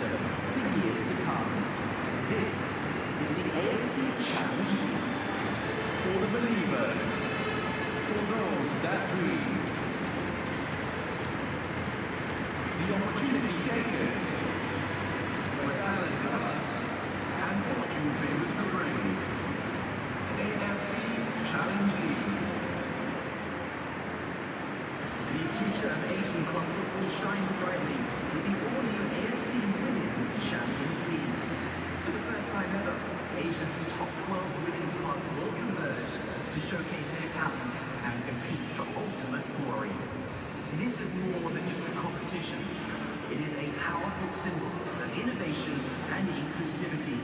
so for years to come. This is the AFC Challenge League. For the believers, for those that dream, the opportunity takers, where talent develops and fortune favors the brave. AFC Challenge League. The future of Asian club football shines brightly with the all-new AFC Women's Champions League. For the first time ever, Asia's top 12 women's clubs will converge to showcase their talent and compete for ultimate glory. This is more than just a competition. It is a powerful symbol of innovation and inclusivity,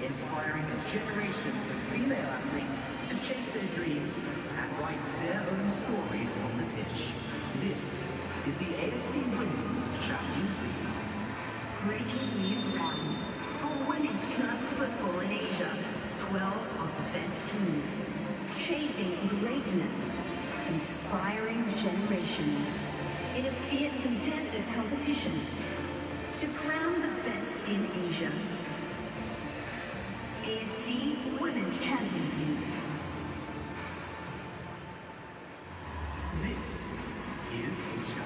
inspiring a generation of female athletes to chase their dreams and write their own stories on the pitch. This is the AFC Women's Champions League. Breaking new ground for women's club football in Asia. 12 of the best teams, chasing greatness, inspiring generations in a fierce contested competition to crown the best in Asia. AFC Women's Champions League. This is Asia.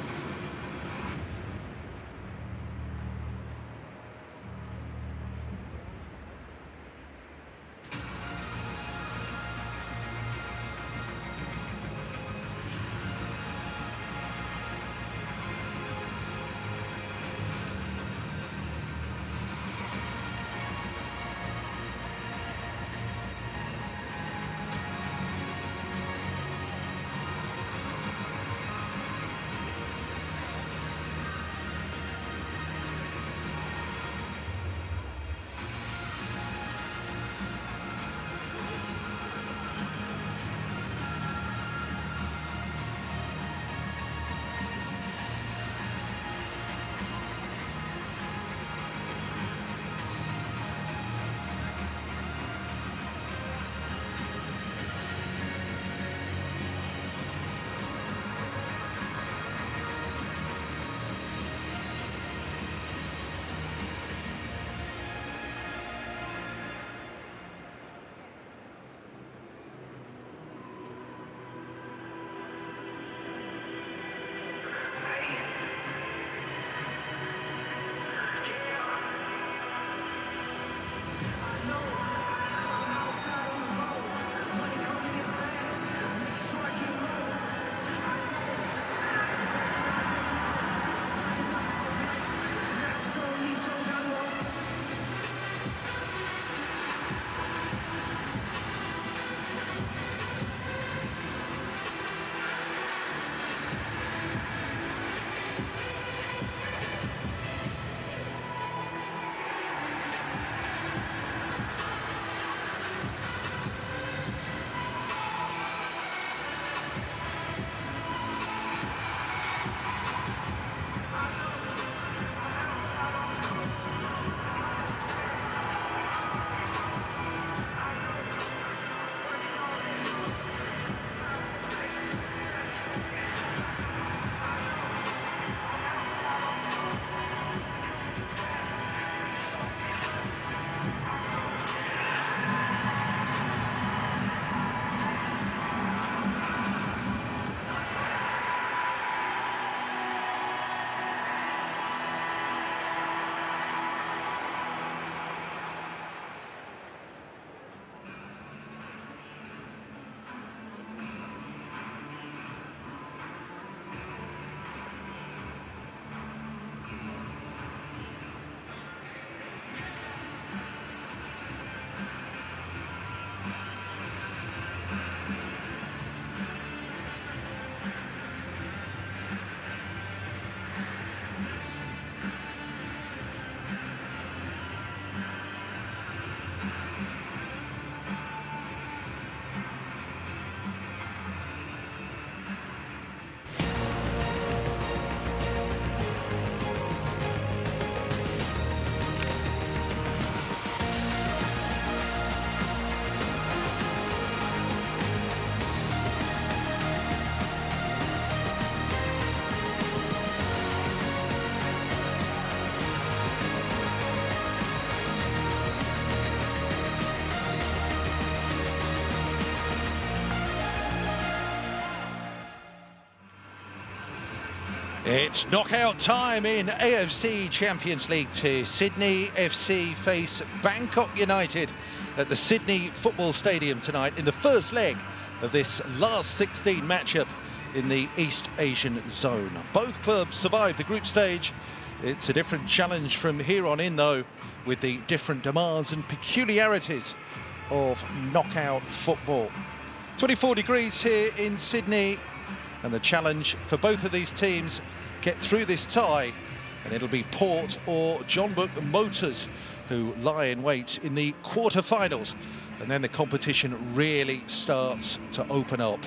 It's knockout time in AFC Champions League Two. Sydney FC face Bangkok United at the Sydney Football Stadium tonight in the first leg of this last 16 matchup in the East Asian zone. Both clubs survived the group stage. It's a different challenge from here on in, though, with the different demands and peculiarities of knockout football. 24 degrees here in Sydney, and the challenge for both of these teams, get through this tie, and it'll be Port or Jeonbuk Motors who lie in wait in the quarter-finals, and then the competition really starts to open up.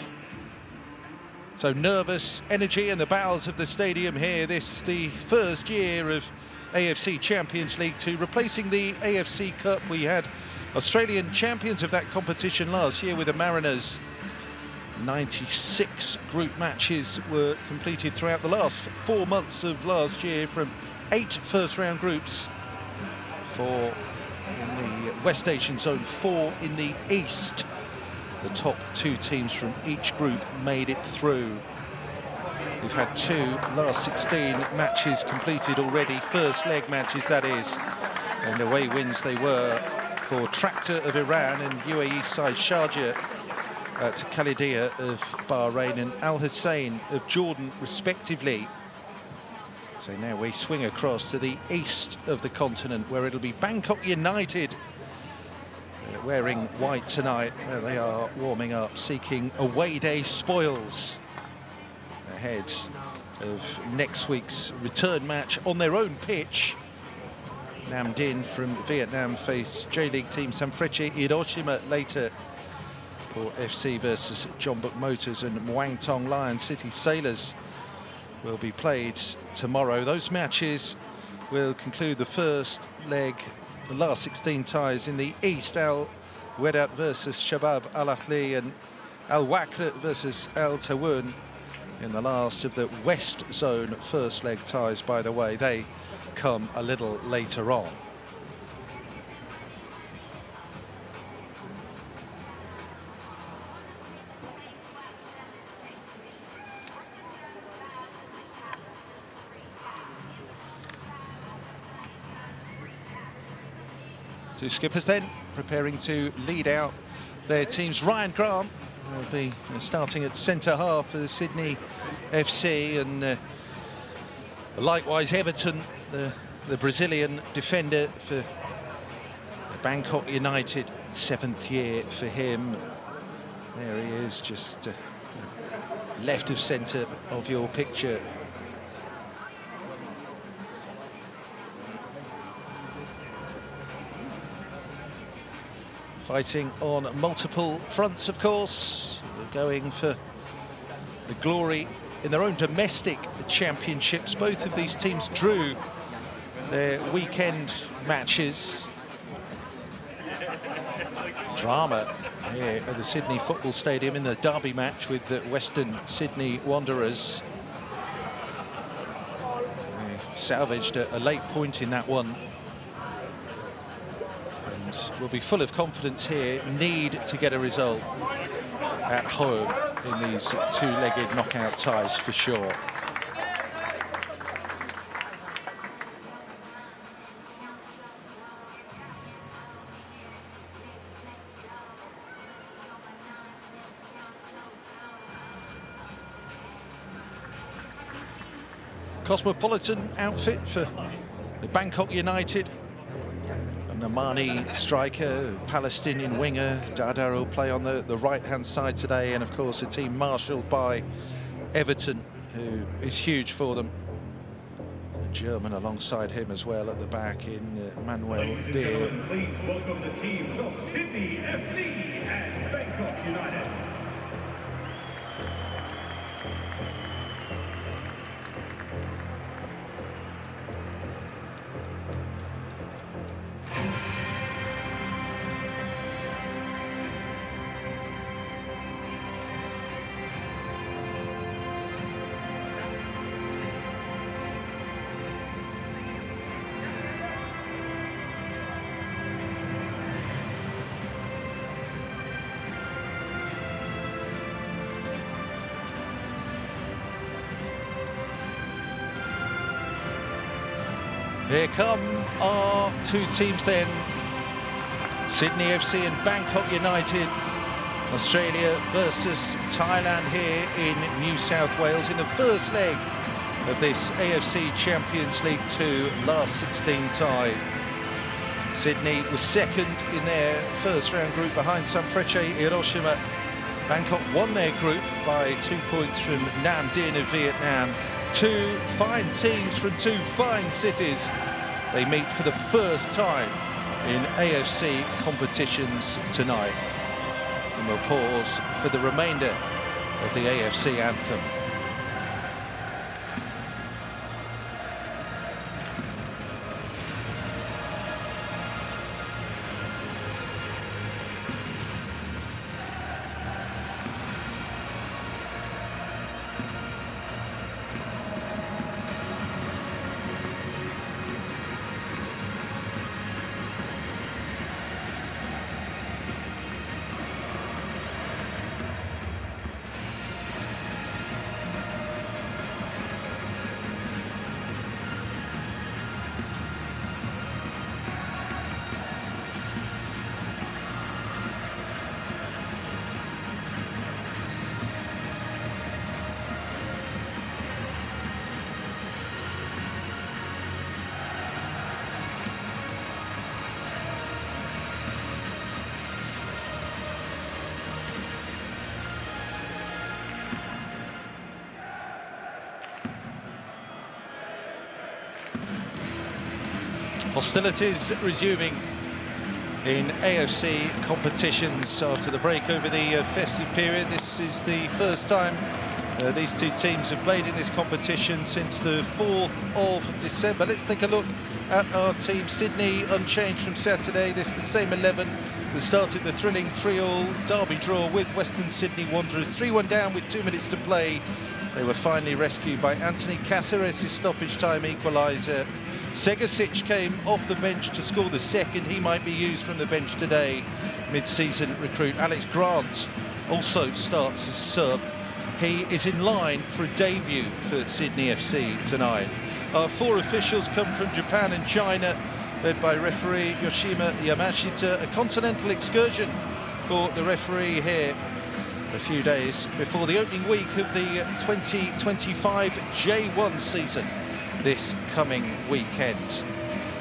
So nervous energy in the bowels of the stadium here. This the first year of AFC Champions League Two, replacing the AFC Cup. We had Australian champions of that competition last year with the Mariners. 96 group matches were completed throughout the last 4 months of last year from 8 first-round groups, 4 in the West Asian zone, 4 in the East. The top 2 teams from each group made it through. We've had 2 last 16 matches completed already, first leg matches that is, and away wins they were for Tractor of Iran and UAE side Sharjah to Khalidia of Bahrain and Al Hussein of Jordan respectively. So now we swing across to the east of the continent, where it'll be Bangkok United wearing white tonight. They are warming up, seeking away day spoils ahead of next week's return match on their own pitch. Nam Dinh from Vietnam face J-League team Sanfrecce Hiroshima later. Port FC versus Jeonbuk Motors and Muang Thong Lion City Sailors will be played tomorrow. Those matches will conclude the first leg, the last 16 ties in the East. Al Wedat versus Shabab Al Ahli and Al Wakra versus Al Tawun in the last of the West Zone first leg ties. By the way, they come a little later on. Two skippers then preparing to lead out their teams. Ryan Grant will be starting at centre half for Sydney FC, and likewise Everton, the Brazilian defender for Bangkok United, 7th year for him. There he is, just left of centre of your picture. Fighting on multiple fronts, of course. They're going for the glory in their own domestic championships. Both of these teams drew their weekend matches. Drama here at the Sydney Football Stadium in the derby match with the Western Sydney Wanderers. They salvaged a late point in that one. Will be full of confidence here, need to get a result at home in these 2-legged knockout ties for sure. Cosmopolitan outfit for the Bangkok United. Namani striker, Palestinian winger, Dada will play on the right-hand side today, and of course a team marshalled by Everton, who is huge for them. A German alongside him as well at the back in Manuel Beer. Please welcome the teams of Sydney FC and Bangkok United. Here come our two teams then. Sydney FC and Bangkok United. Australia versus Thailand here in New South Wales in the first leg of this AFC Champions League Two last 16 tie. Sydney was second in their first round group behind Sanfrecce Hiroshima. Bangkok won their group by 2 points from Nam Dinh of Vietnam. Two fine teams from two fine cities. They meet for the first time in AFC competitions tonight. And we'll pause for the remainder of the AFC anthem. Hostilities resuming in AFC competitions after the break over the festive period. This is the first time these two teams have played in this competition since the 4th of December. Let's take a look at our team. Sydney unchanged from Saturday. This is the same 11 that started the thrilling 3-all derby draw with Western Sydney Wanderers. 3-1 down with 2 minutes to play. They were finally rescued by Anthony Caceres' stoppage time equaliser. Segasic came off the bench to score the second. He might be used from the bench today. Mid-season recruit Alex Grant also starts as sub. He is in line for a debut for Sydney FC tonight. Our 4 officials come from Japan and China, led by referee Yoshima Yamashita. A continental excursion for the referee here a few days before the opening week of the 2025 J1 season this coming weekend.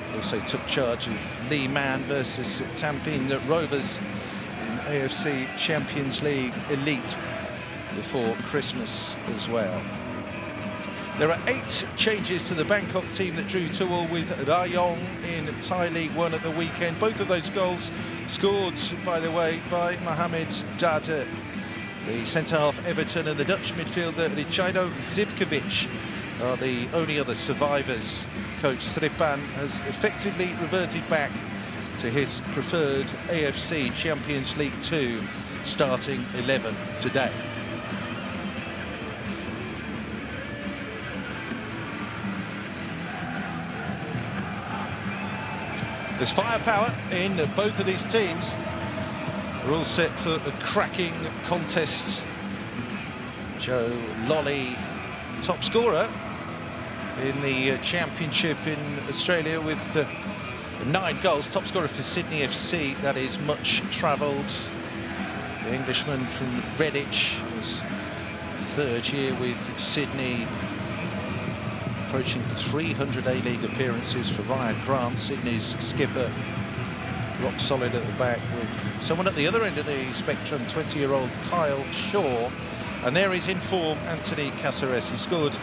He also took charge of Lee Man versus Tampine Rovers in AFC Champions League Elite before Christmas as well. There are 8 changes to the Bangkok team that drew 2-all with Rayong in Thai League 1 at the weekend. Both of those goals scored, by the way, by Mohamed Dada. The centre-half Everton and the Dutch midfielder Ricardo Zivkovic are the only other survivors. Coach Stripan has effectively reverted back to his preferred AFC Champions League 2 starting 11 today. There's firepower in both of these teams. We're all set for a cracking contest. Joe Lolly, top scorer in the championship in Australia with 9 goals. Top scorer for Sydney FC, that is much travelled. The Englishman from Redditch was 3rd year with Sydney, approaching 300 A-League appearances for Ryan Grant, Sydney's skipper. Rock solid at the back with someone at the other end of the spectrum, 20-year-old Kyle Shaw. And there is in form Anthony Caceres. He scored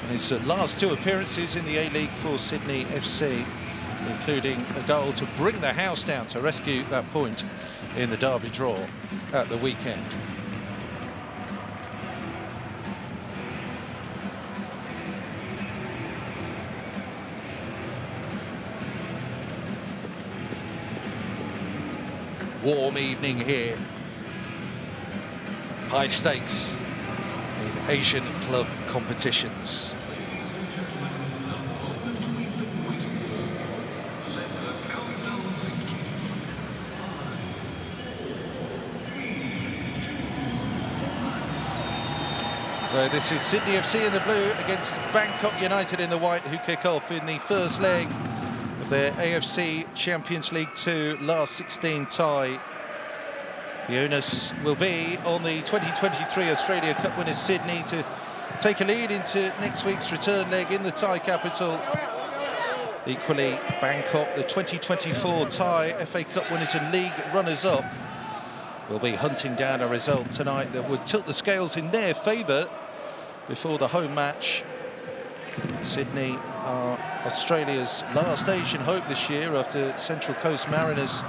in his last 2 appearances in the A-League for Sydney FC, including a goal to bring the house down to rescue that point in the derby draw at the weekend. Warm evening here. High stakes in Asian club competitions. So this is Sydney FC in the blue against Bangkok United in the white, who kick off in the first leg of their AFC Champions League 2 last 16 tie. The onus will be on the 2023 Australia Cup winners Sydney to take a lead into next week's return leg in the Thai capital. Equally, Bangkok, the 2024 Thai FA Cup winners and league runners-up, will be hunting down a result tonight that would tilt the scales in their favour before the home match. Sydney are Australia's last Asian hope this year after Central Coast Mariners'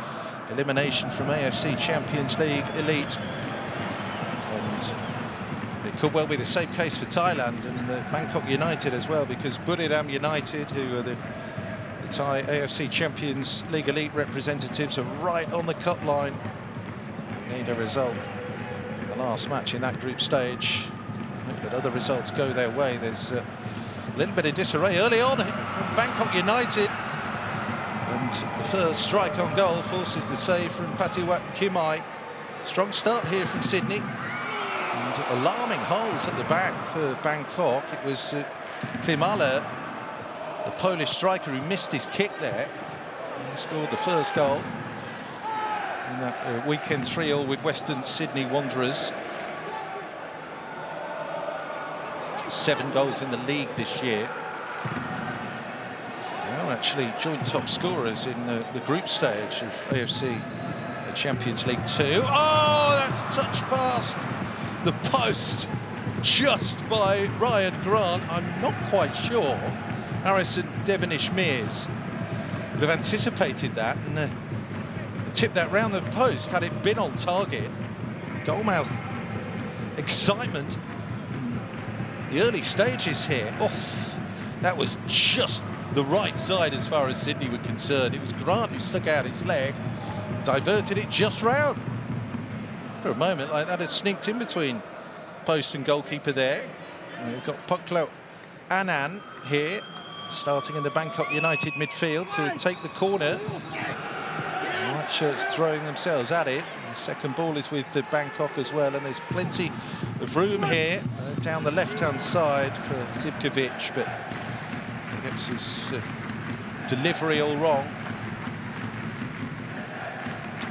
elimination from AFC Champions League Elite. And it could well be the same case for Thailand and Bangkok United as well, because Buriram United, who are the Thai AFC Champions League Elite representatives, are right on the cut line. Need a result in the last match in that group stage. Hope that other results go their way. There's a little bit of disarray early on from Bangkok United, and the first strike on goal forces the save from Patiwat Kimai. Strong start here from Sydney, and alarming holes at the back for Bangkok. It was Klimala, the Polish striker, who missed his kick there, and he scored the first goal in that weekend 3-0 with Western Sydney Wanderers. 7 goals in the league this year. Well, actually joint top scorers in the group stage of AFC Champions League 2. Oh, that's touched past the post just by Ryan Grant. I'm not quite sure Harrison Devonish-Mears would have anticipated that and tipped that round the post had it been on target. Goalmouth excitement in the early stages here. Oh, that was just the right side as far as Sydney were concerned. It was Grant who stuck out his leg, diverted it just round. For a moment like that, had sneaked in between post and goalkeeper there. And we've got Puklo Annan here, starting in the Bangkok United midfield to take the corner. White shirts throwing themselves at it. The second ball is with the Bangkok as well, and there's plenty of room here down the left-hand side for Zivkovic, but he gets his delivery all wrong.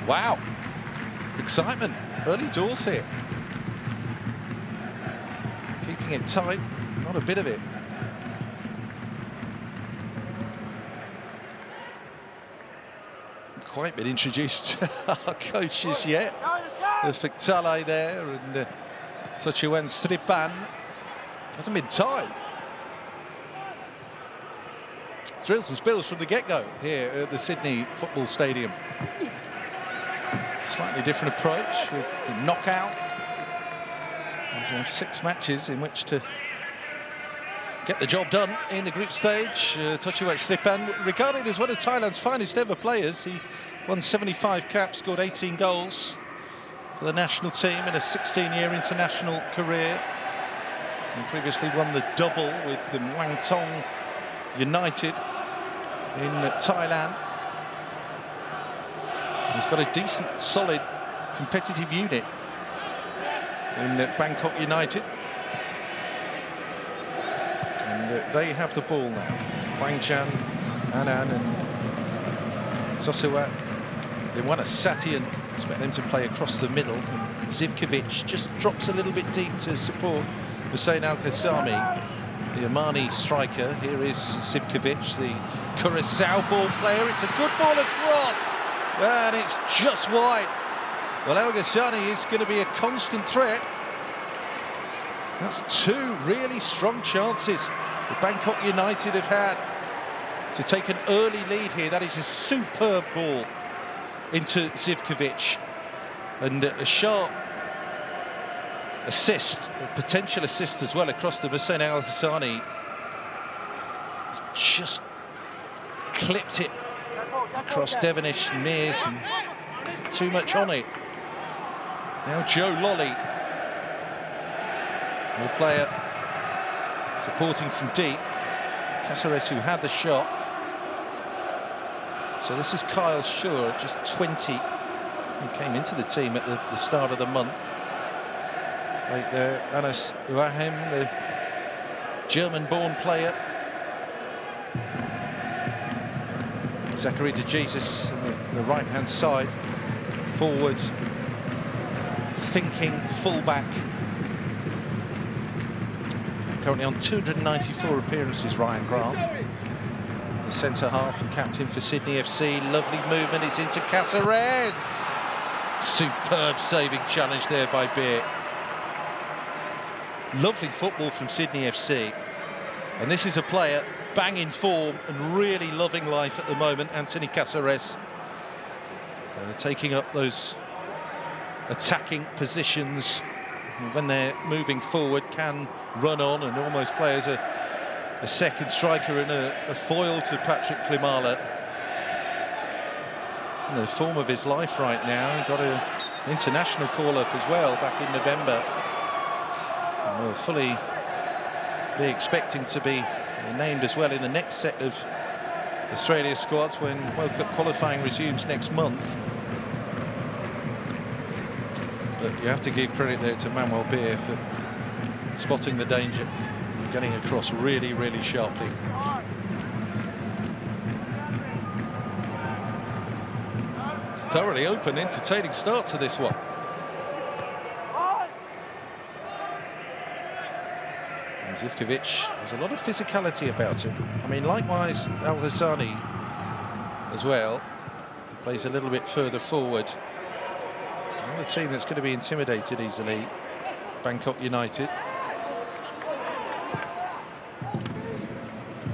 Wow, excitement early doors here. Keeping it tight, not a bit of it. Quite been introduced to our coaches yet. Fiktale there, and Tochuan Stripan hasn't been time. Thrills and spills from the get-go here at the Sydney Football Stadium. Slightly different approach with the knockout. They have 6 matches in which to get the job done in the group stage. Tochuan Stripan, regarded as one of Thailand's finest ever players. He won 75 caps, scored 18 goals for the national team in a 16-year international career. He previously won the double with the Muang Thong United in Thailand. He's got a decent, solid, competitive unit in Bangkok United. And they have the ball now. Hwang Chan, Annan and Sosewat. They want a Sati and expect them to play across the middle. And Zivkovic just drops a little bit deep to support Hussein Al-Qassami, the Omani striker. Here is Zivkovic, the Curaçao ball player. It's a good ball across, and it's just wide. Well, Al-Qassami is going to be a constant threat. That's 2 really strong chances that Bangkok United have had to take an early lead here. That is a superb ball into Zivkovic, and a sharp assist, a potential assist as well across the Hussein Al-Hassani. Just clipped it across Devonish and Mears, and too much on it. Now Joe Lolly, the player supporting from deep. Caceres, who had the shot. So this is Kyle Shaw, just 20, who came into the team at the start of the month. Right there, Anas Wahem, the German-born player. Zachary de Jesus on the right-hand side, forward, thinking full-back. Currently on 294 appearances, Ryan Grant. The centre-half and captain for Sydney FC. Lovely movement, it's into Caceres. Superb saving challenge there by Beer. Lovely football from Sydney FC. And this is a player banging form and really loving life at the moment, Anthony Caceres. Taking up those attacking positions when they're moving forward, can run on and almost play as a second striker and a foil to Patrick Klimala. In the form of his life right now. He got an international call-up as well back in November. And we'll fully be expecting to be named as well in the next set of Australia squads when World Cup qualifying resumes next month. But you have to give credit there to Manuel Beer for spotting the danger, getting across really, really sharply. Thoroughly open, entertaining start to this one. And Zivkovic, there's a lot of physicality about him. I mean, likewise, Al-Hassani as well. He plays a little bit further forward. Another team that's going to be intimidated easily, Bangkok United.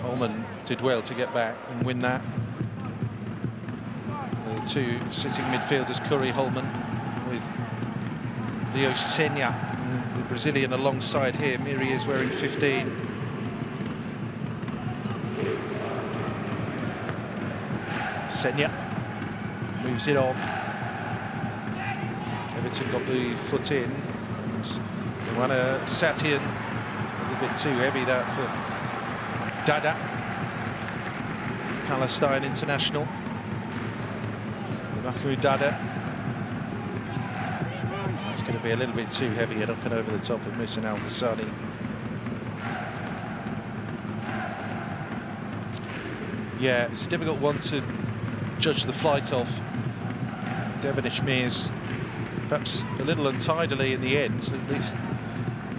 Holman did well to get back and win that. The two sitting midfielders, Curry, Holman, with Leo Senya, the Brazilian, alongside him. Here he is wearing 15. Senya moves it on. Everton got the foot in. Ioana Satien, a little bit too heavy that for Dada, Palestine international. Makou Dada. It's going to be a little bit too heavy and up and over the top of missing Al-Hassani. Yeah, it's a difficult one to judge the flight of. Devonish Mears, perhaps a little untidily in the end, at least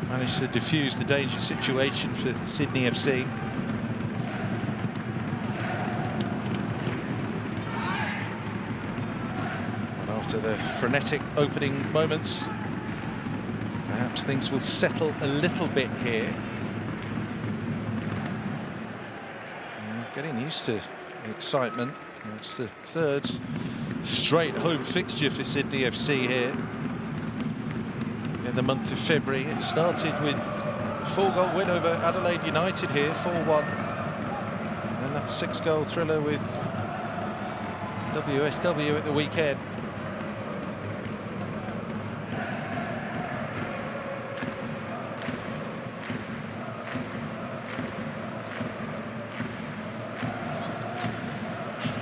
managed to diffuse the danger situation for Sydney FC. After the frenetic opening moments, perhaps things will settle a little bit here. Getting used to the excitement. It's the third straight home fixture for Sydney FC here in the month of February. It started with a 4-goal win over Adelaide United here, 4-1. And that 6-goal thriller with WSW at the weekend.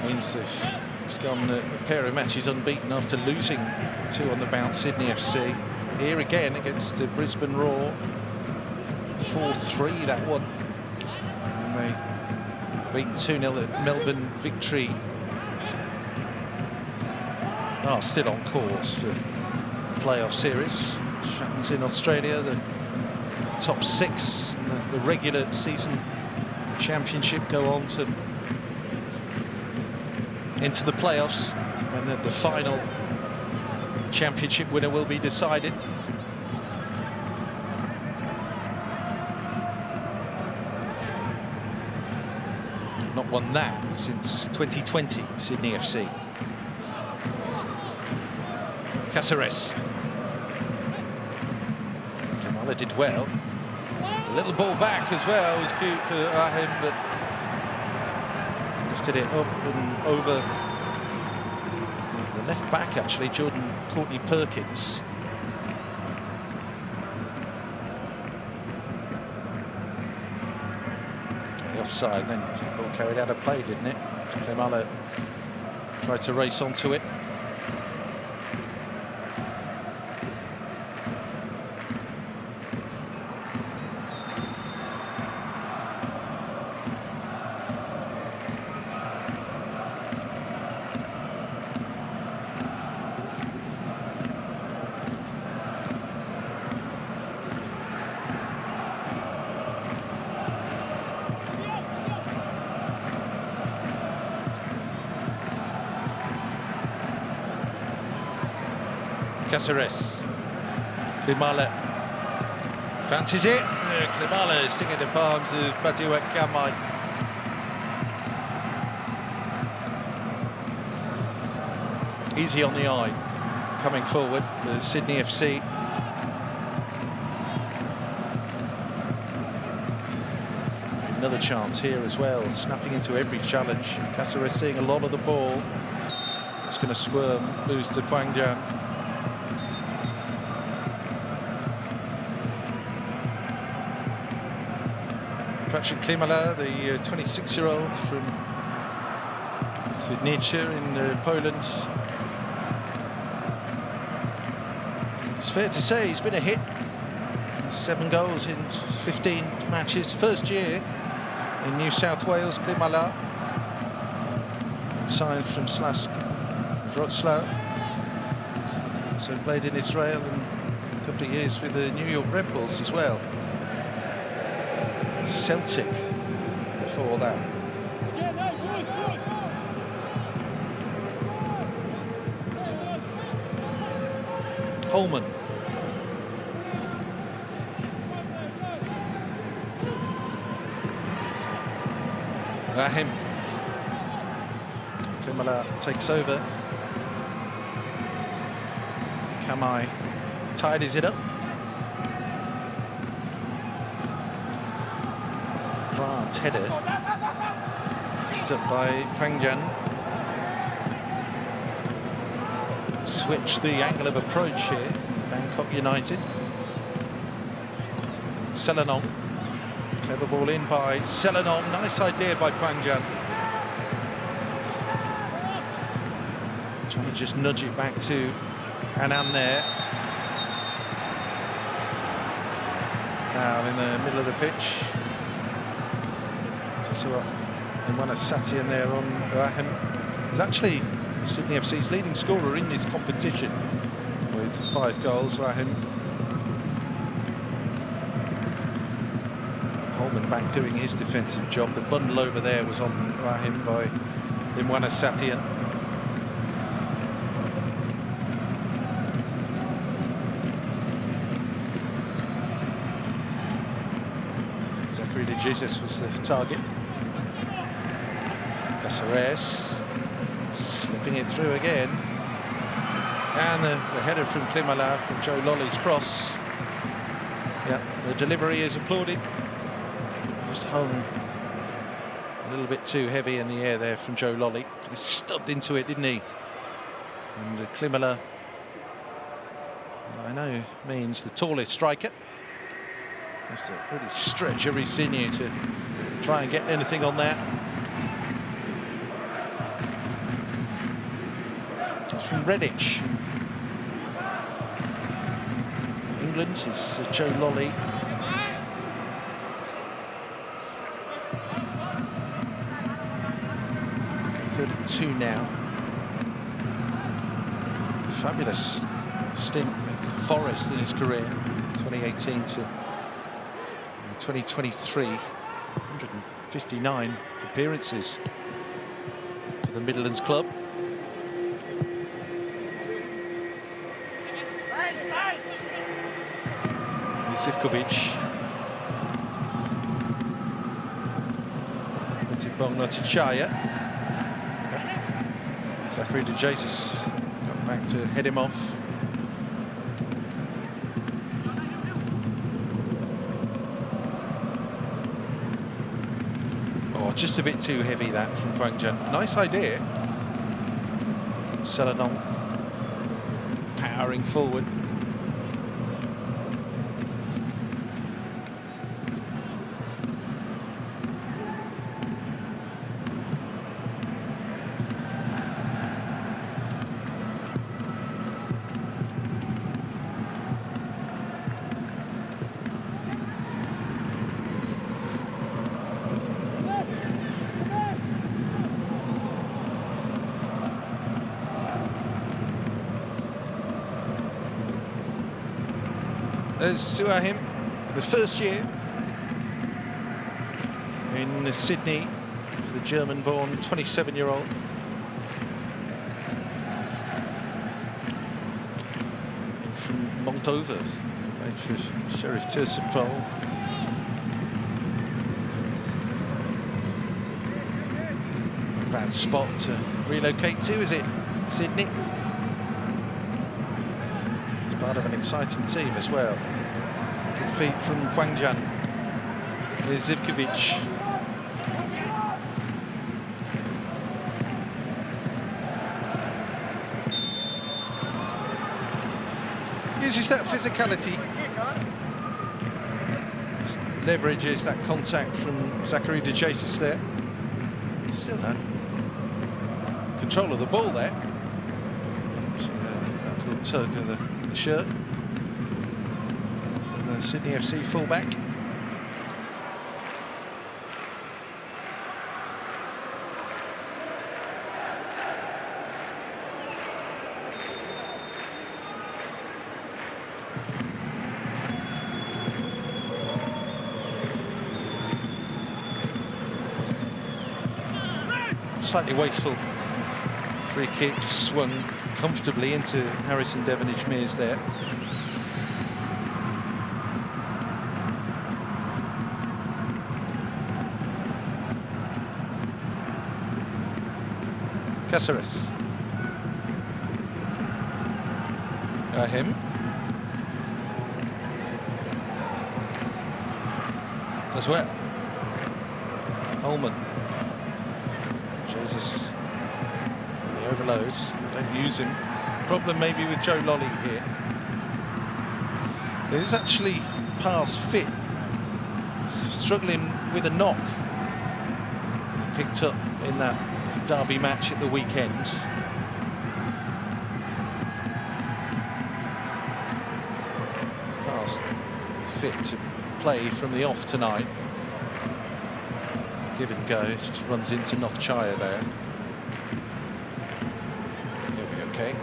Means they've gone a pair of matches unbeaten after losing 2 on the bounce, Sydney FC. Here again against the Brisbane Roar, 4-3 that one. And they beat 2-0 at Melbourne Victory. Are still on course for the playoff series. Which happens in Australia, the top 6 in the regular season championship go on to into the playoffs, and the final championship winner will be decided. Not won that since 2020, Sydney FC. Caceres. Kamala did well. A little ball back as well was cute for Ahim, but lifted it up and over the left back, actually, Jordan Courtney Perkins. The offside, then the ball carried out of play, didn't it? Klimala tried to race onto it. Caceres. Klimala fancies it. Klimala is sticking the palms of Badiouat Kamai. Easy on the eye. Coming forward, the Sydney FC. Another chance here as well, snapping into every challenge. Caceres seeing a lot of the ball. It's going to squirm, lose to Kwangjan. Patrick Klimala, the 26-year-old from Świdnica in Poland. It's fair to say he's been a hit. 7 goals in 15 matches. First year in New South Wales, Klimala. Signed from Slask Wrocław. So played in Israel and a couple of years with the New York Red Bulls as well. Celtic before that. Holman. Rahim. Klimala takes over. Kamai tidies it up. Grant's header. Picked up by Kwangjan. Switch the angle of approach here. Bangkok United. Selenon. Clever ball in by Selenon. Nice idea by Kwangjan. Trying to just nudge it back to Anand there. Now in the middle of the pitch. And one Satian there on Rahim. He's actually Sydney FC's leading scorer in this competition with 5 goals. Rahim. Holman back doing his defensive job. The bundle over there was on Rahim by Imwana Satian. Zachary de Jesus was the target. Caceres slipping it through again. And the header from Klimala from Joe Lolly's cross. Yeah, the delivery is applauded. Just hung a little bit too heavy in the air there from Joe Lolly. He stubbed into it, didn't he? And Klimala, I know, means the tallest striker. Has to really stretch every sinew to try and get anything on that. It's from Redditch. England is Joe Lolly. Two now. Fabulous stint with Forest in his career, 2018 to 2023. 159 appearances for the Midlands club. Sivkovic. Mitibong Notichaya. Zachary de Jesus got back to head him off. Oh, just a bit too heavy that from Kwangjan. Nice idea. Selenon powering forward. There's Suahim, the first year in Sydney for the German-born 27-year-old. rolled over. Wait for Sheriff Tersenpole. Bad spot to relocate to, is it, Sydney? It's part of an exciting team as well. Good feet from Kwangjan. Here's Zivkovic. Uses that physicality. Leverages that contact from Zachary De Jesus there. Still had control of the ball there. See that little tug of the shirt. The Sydney FC fullback. Slightly wasteful free kick, just swung comfortably into Harrison Devonage-Mears there. Caceres. Him. As well. Holman. Jesus, the overload, don't use him. Problem maybe with Joe Lolly here. It is actually pass fit, struggling with a knock. Picked up in that derby match at the weekend. Pass fit to play from the off tonight. Give and go, just runs into Nochchaya there. He'll be okay.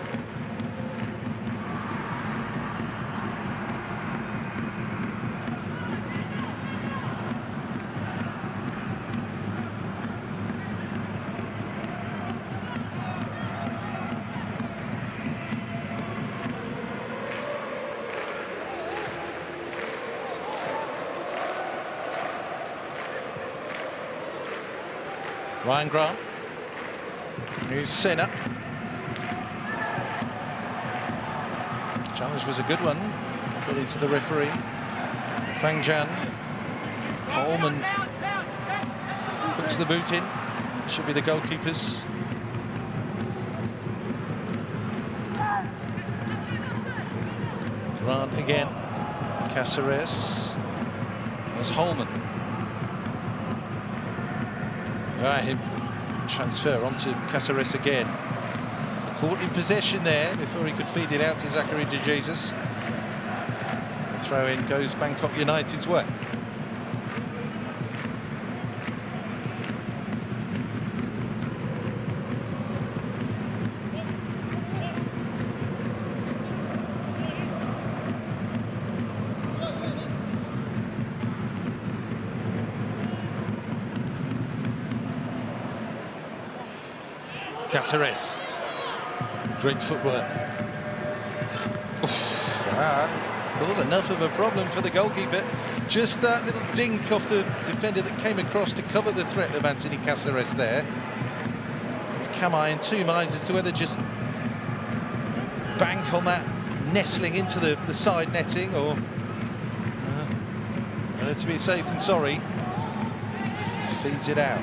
Ryan Grant, here's Senna. Challenge was a good one, according to the referee. Kwangjan, Holman puts the boot in, should be the goalkeepers. Grant again, Caceres, there's Holman. Him transfer onto Caceres again. So caught in possession there before he could feed it out to Zachary De Jesus. The throw in goes Bangkok United's way. Caceres, great footwork. Well, enough of a problem for the goalkeeper. Just that little dink off the defender that came across to cover the threat of Anthony Caceres there. Kamai in two minds as to whether just bank on that nestling into the side netting or better to be safe than sorry. Feeds it out.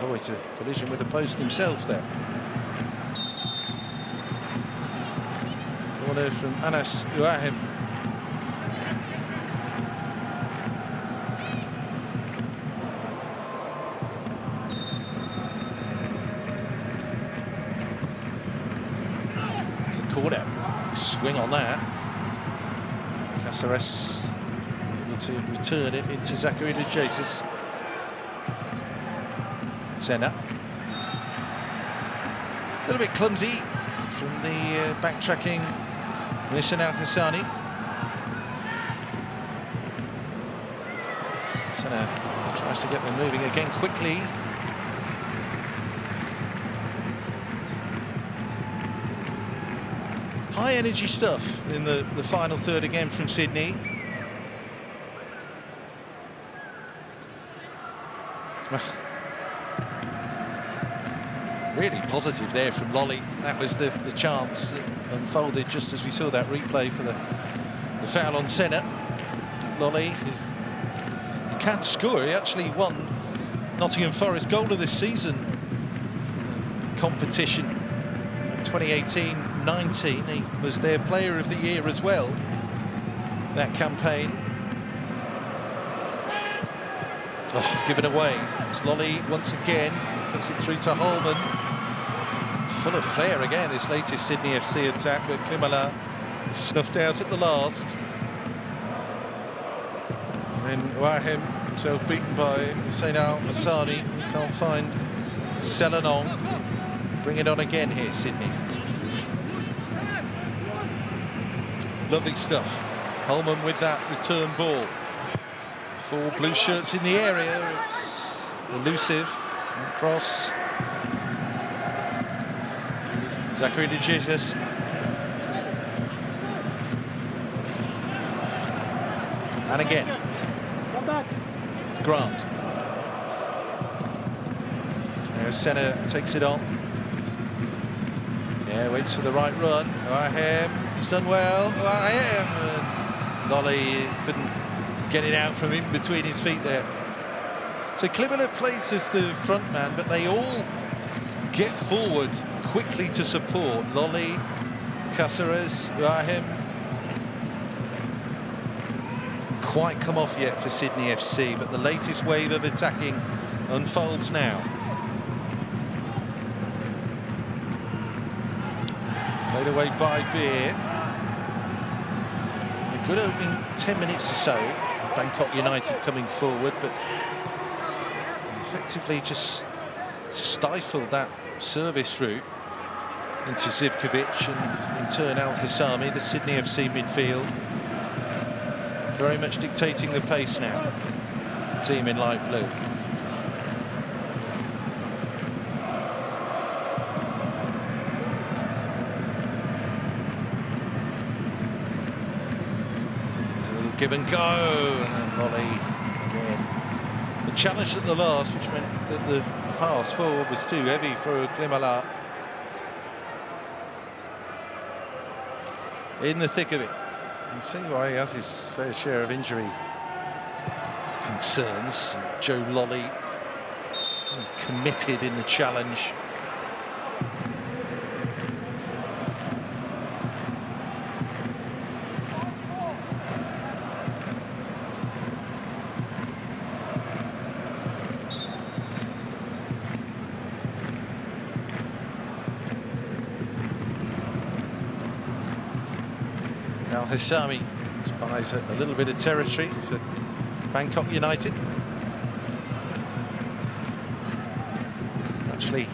Avoids a collision with the post himself there. Corner from Anas Ouahim. It's a corner. Swing on that. Caceres able to return it into Zachary De Jesus. Senna. A little bit clumsy from the backtracking Nissan Al-Hassani. Senna tries to get them moving again quickly. high energy stuff in the final third again from Sydney. Really positive there from Lolly. That was the chance that unfolded just as we saw that replay for the foul on Senna. Lolly, he can't score. He actually won Nottingham Forest goal of this season competition 2018-19. He was their player of the year as well, that campaign. Oh, given away. It's Lolly once again, puts it through to Holman. Full of flair again, this latest Sydney FC attack, but Klimala snuffed out at the last. And Wahem himself beaten by Hussein Al-Hassani. He can't find Selenon. Bring it on again here, Sydney. Lovely stuff. Holman with that return ball. 4 blue shirts in the area. It's elusive. And cross. Zachary De Jesus. And again. Grant. Now Senna takes it on. Yeah, waits for the right run. Wahem, he's done well. Wahem, and Lolly couldn't get it out from in between his feet there. So Klimala plays as the front man, but they all get forward quickly to support. Lolly, Caceres, Wahem. Quite come off yet for Sydney FC, but the latest wave of attacking unfolds now. Played away by Beer. A good opening 10 minutes or so. Bangkok United coming forward, but effectively just stifled that service route into Zivkovic and in turn Al-Hassami, the Sydney FC midfield. Very much dictating the pace now. The team in light blue. There's a little give and go, and Lolly again. The challenge at the last, which meant that the pass forward was too heavy for Klimala. In the thick of it. You can see why he has his fair share of injury concerns. Joe Lolly committed in the challenge. Al-Hassami buys a little bit of territory for Bangkok United. Actually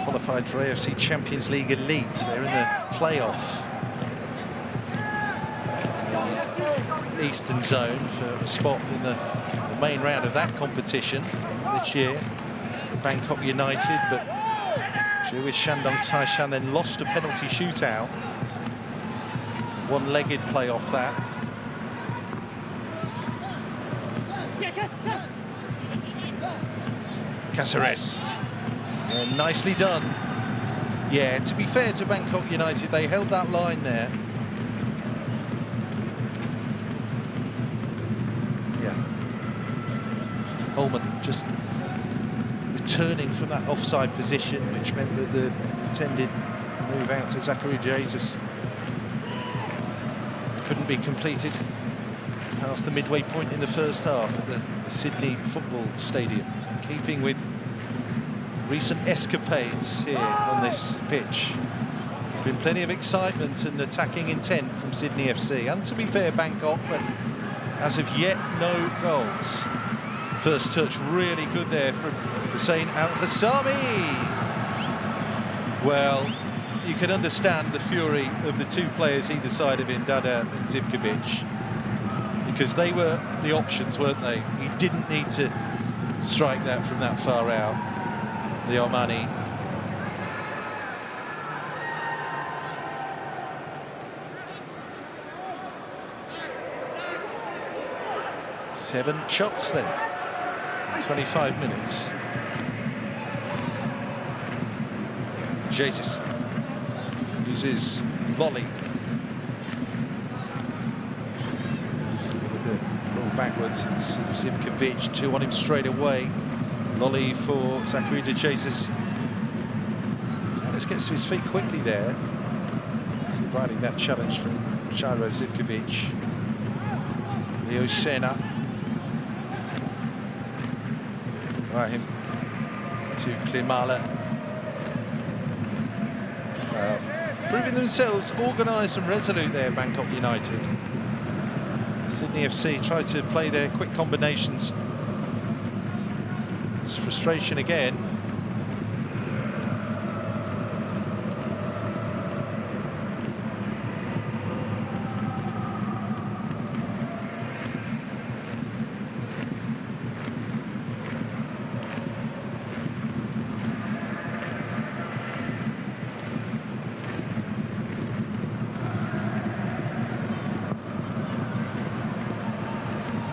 qualified for AFC Champions League Elite. They're in the playoff Eastern Zone for a spot in the main round of that competition this year. Bangkok United, but drew with Shandong Taishan, then lost a penalty shootout. One-legged play off that. Caceres. Yeah, nicely done. Yeah, to be fair to Bangkok United, they held that line there. Yeah. Holman just returning from that offside position, which meant that the intended move out to Zachary Jesus couldn't be completed past the midway point in the first half at the Sydney Football Stadium. Keeping with recent escapades here on this pitch. There's been plenty of excitement and attacking intent from Sydney FC, and to be fair, Bangkok, but as of yet, no goals. First touch really good there from Hussein Al-Hassami. Well, you can understand the fury of the two players either side of him, Dada and Zivkovic, because they were the options, weren't they? He didn't need to strike that from that far out, the Omani. 7 shots then, 25 minutes. Jesus uses volley. With the ball backwards, it's Zivkovic, 2 on him straight away. Volley for Zachary de Jesus. Let's get to his feet quickly there. Riding that challenge from Jairo Zivkovic. Leo Senna. Him to Klimala. Proving themselves organised and resolute there, Bangkok United. Sydney FC tried to play their quick combinations. It's frustration again.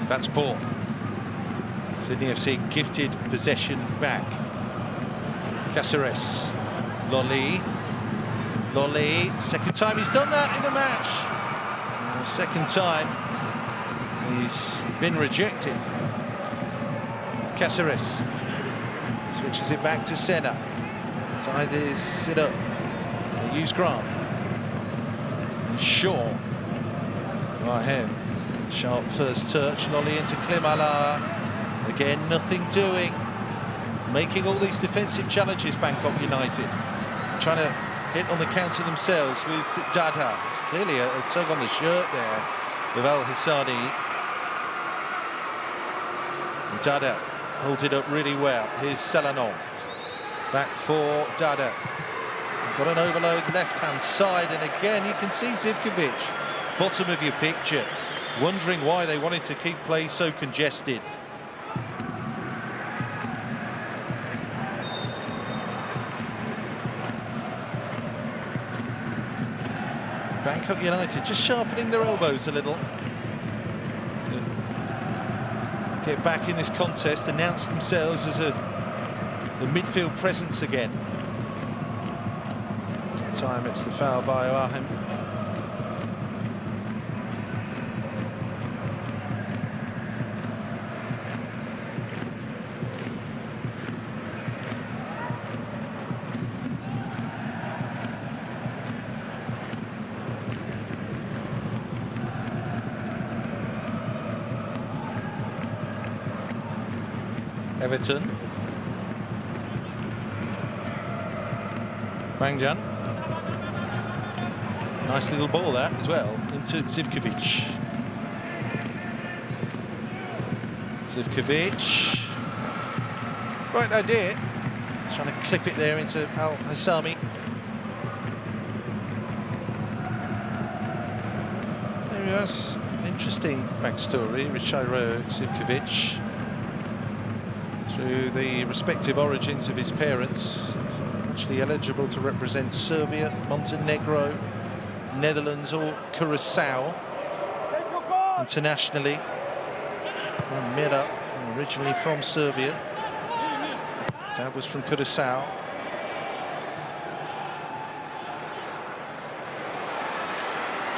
That's poor. Sydney FC gifted possession back. Caceres. Lolly. Second time he's done that in the match. Second time he's been rejected. Caceres switches it back to Senna. Tidies it up. They use Grant. Shaw. Him. Sharp first touch, Lolly into Klimala. Again, nothing doing. Making all these defensive challenges, Bangkok United. Trying to hit on the counter themselves with Dada. It's clearly a tug on the shirt there with Al Hassani. Dada holds it up really well. Here's Selanon. Back for Dada. Got an overload left-hand side, and again you can see Zivkovic, bottom of your picture, wondering why they wanted to keep play so congested. Bangkok United just sharpening their elbows a little to get back in this contest, announce themselves as the midfield presence again. That time it's the foul by Oahem. Everton. Wangjan. Nice little ball that as well into Zivkovic. Right idea. Trying to clip it there into Al Hassami. There he is. Interesting backstory. Richaro Zivkovic. Through the respective origins of his parents, actually eligible to represent Serbia, Montenegro, Netherlands or Curacao internationally. And Mira, originally from Serbia. Dad was from Curacao.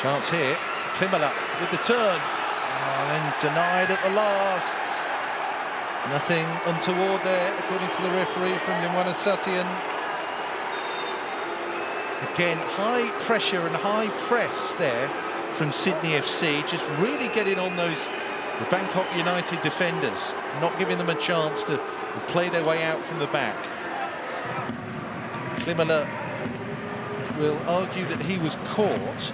Chance here, Klimala with the turn, and then denied at the last. Nothing untoward there, according to the referee from Limwana Satyan. Again, high pressure and high press there from Sydney FC, just really getting on the Bangkok United defenders, not giving them a chance to play their way out from the back. Klimala will argue that he was caught.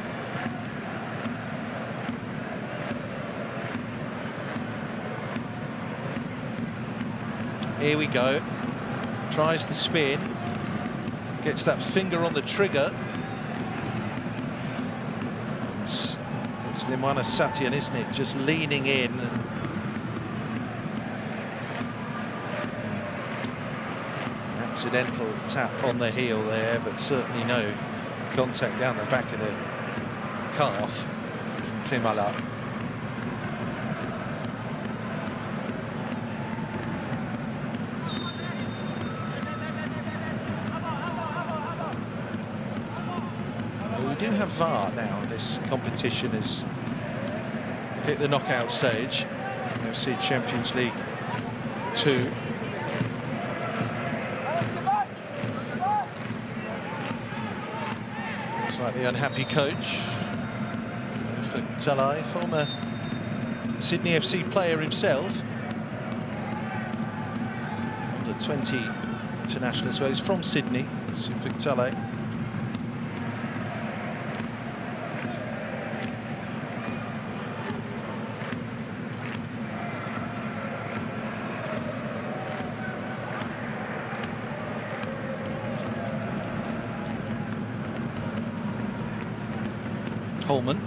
Here we go, tries the spin, gets that finger on the trigger. It's Limwana Satyan, isn't it? Just leaning in. Accidental tap on the heel there, but certainly no contact down the back of the calf from Klimala. have VAR now. This competition has hit the knockout stage. AFC Champions League 2. Slightly unhappy coach for Talai, former Sydney FC player himself. Under 20 international as well. He's from Sydney, Super Talai. Holman.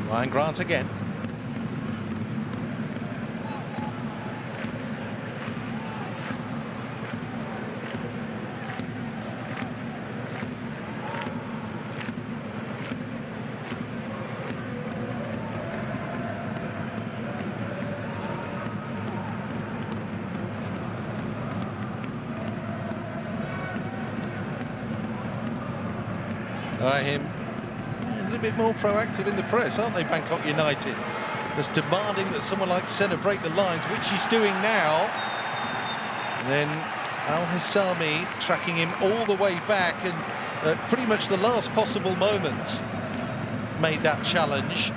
Ryan Grant again. Him a little bit more proactive in the press, aren't they, Bangkok United? Just demanding that someone like Senna break the lines, which he's doing now. And then Al-Hassami tracking him all the way back, and at pretty much the last possible moment made that challenge.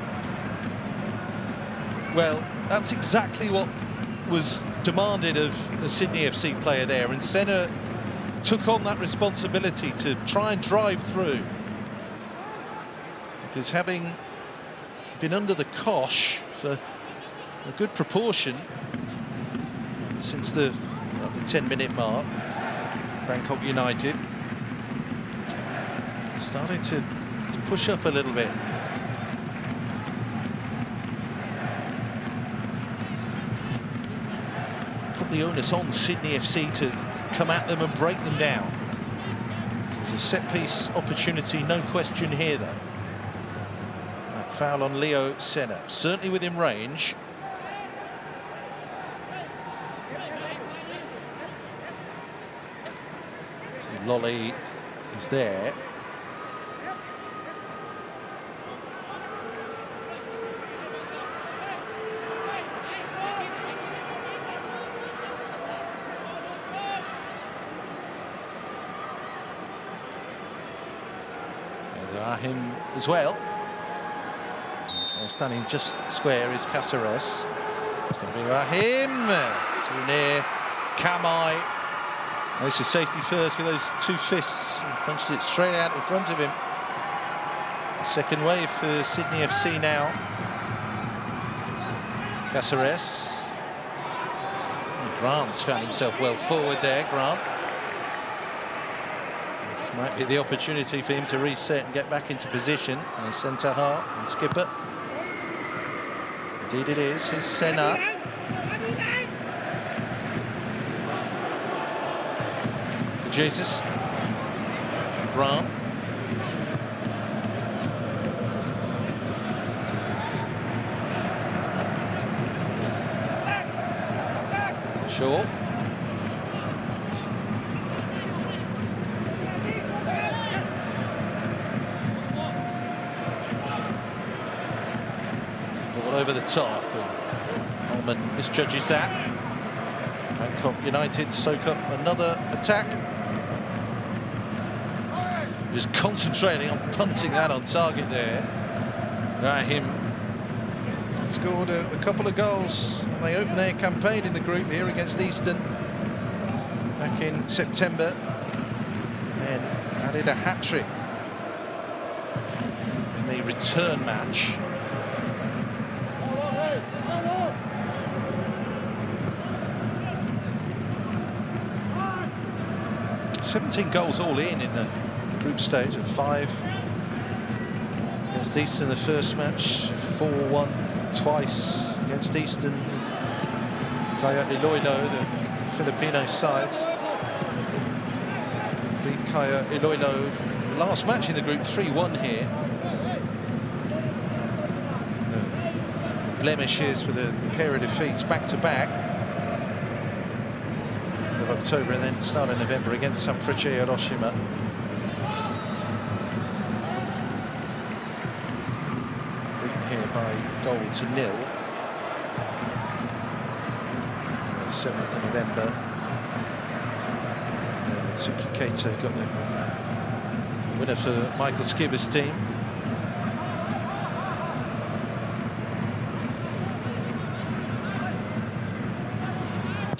Well, that's exactly what was demanded of a Sydney FC player there, and Senna took on that responsibility to try and drive through. Because having been under the cosh for a good proportion since the 10-minute mark, Bangkok United starting to push up a little bit. Put the onus on Sydney FC to come at them and break them down. There's a set-piece opportunity, no question here, though. Foul on Leo Senna, certainly within range. So Lolly is there. And there are him as well. Standing just square is Caceres. It's going to be Rahim. Too near. Kamai. There's your safety first with those two fists. He punched it straight out in front of him. Second wave for Sydney FC now. Caceres. Grant's found himself well forward there, Grant. This might be the opportunity for him to reset and get back into position. And centre half and skipper. Indeed it is, here's Senna. To Jesus. Grant. Shaw. Over the top, and Holman misjudges that. Bangkok United soak up another attack. Just concentrating on punting that on target there. Rahim scored a couple of goals. They opened their campaign in the group here against Eastern back in September, and added a hat-trick in the return match. 17 goals all in the group stage, of 5 against Eastern the first match, 4-1 twice against Eastern. Kaya Iloilo, the Filipino side, beat Kaya Iloilo the last match in the group 3-1 here. The blemishes with a pair of defeats back to back. of October and then start of November against Sanfrecce Hiroshima. Beaten here by 0-0. 7th of November. Tsuki Kato got the winner for Michael Skibber's team.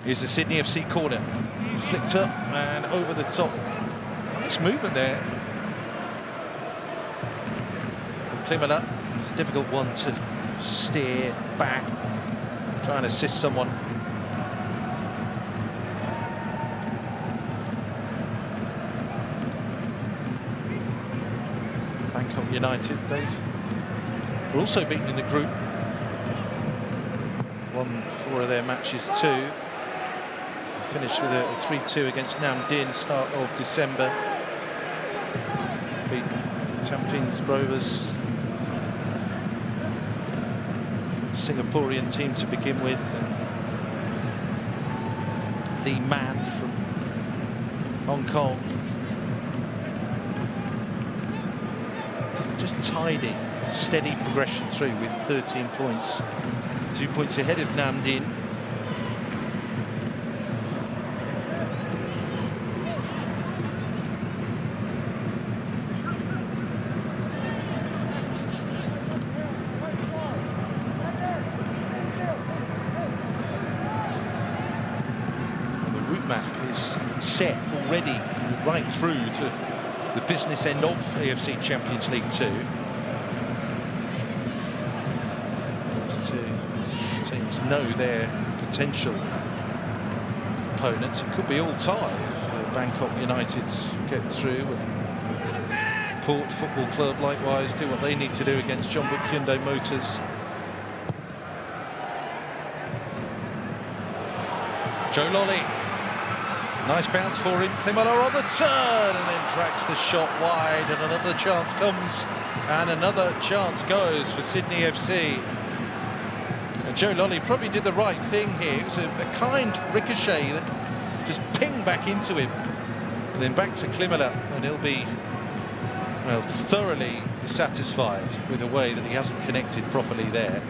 Here's the Sydney FC corner. Flicked up and over the top. Nice movement there. Klimala, it's a difficult one to steer back, try and assist someone. Bangkok United, they were also beaten in the group. Won 4 of their matches too. Finished with a 3-2 against Nam Dinh, start of December. Beat Tampines Rovers. Singaporean team to begin with. The man from Hong Kong. Just tidy, steady progression through with 13 points. 2 points ahead of Nam Dinh. Set already right through to the business end of AFC Champions League 2. These two teams know their potential opponents. It could be all tie if Bangkok United get through, and Port Football Club likewise do what they need to do against Jeonbuk Hyundai Motors. Joe Lolly. Nice bounce for him. Klimala on the turn and then tracks the shot wide, and another chance comes and another chance goes for Sydney FC. And Joe Lolly probably did the right thing here. It was a kind ricochet that just pinged back into him, and then back to Klimala, and he'll be, well, thoroughly dissatisfied with the way that he hasn't connected properly there.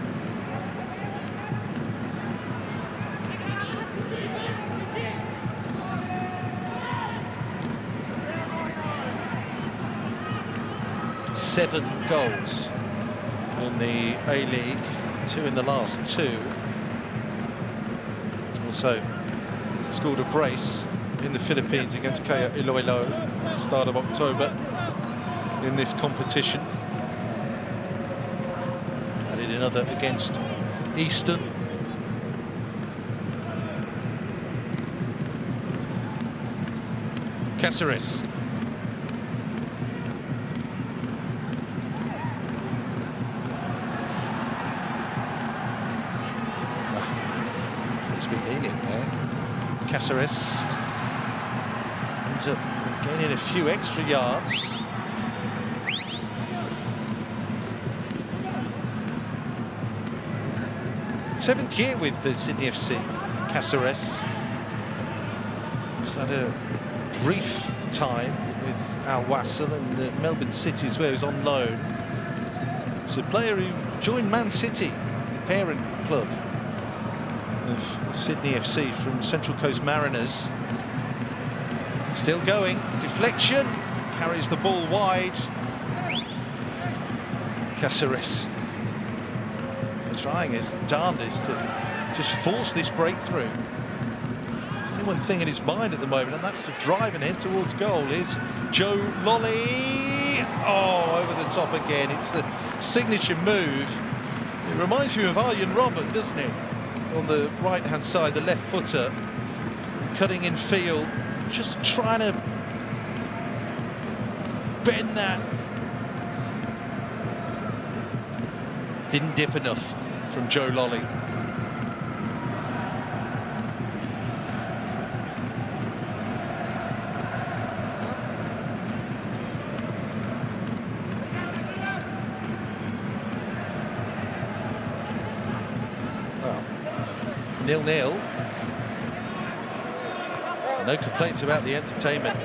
Seven goals in the A-League, 2 in the last 2. Also scored a brace in the Philippines against Kaya Iloilo, start of October in this competition. Added another against Eastern. Cáceres. Cáceres ends up gaining a few extra yards. Seventh year with the Sydney FC, Cáceres. He's had a brief time with Al Wassel and Melbourne Cities, where he was on loan. He's a player who joined Man City, the parent club of Sydney FC, from Central Coast Mariners. Still going, deflection, carries the ball wide. Cáceres trying his darndest to just force this breakthrough. There's only one thing in his mind at the moment, and that's to drive and head towards goal. Is Joe Lolly. Oh, over the top again. It's the signature move. It reminds me of Arjen Robben, doesn't it? On the right-hand side, the left footer, cutting in field, just trying to bend that. Didn't dip enough from Joe Lolly. Well, 0-0. No complaints about the entertainment.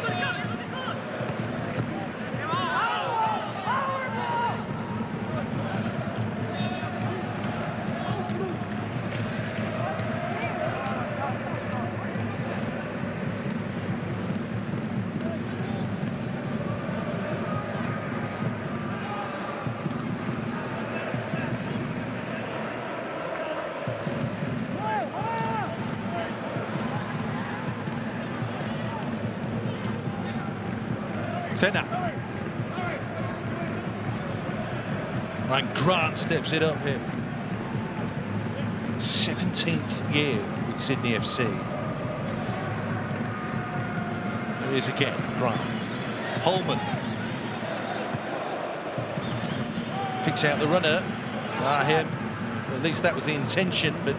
Senna. And Grant steps it up here. 17th year with Sydney FC. There he is again, Grant. Holman. Picks out the runner. Here. At least that was the intention, but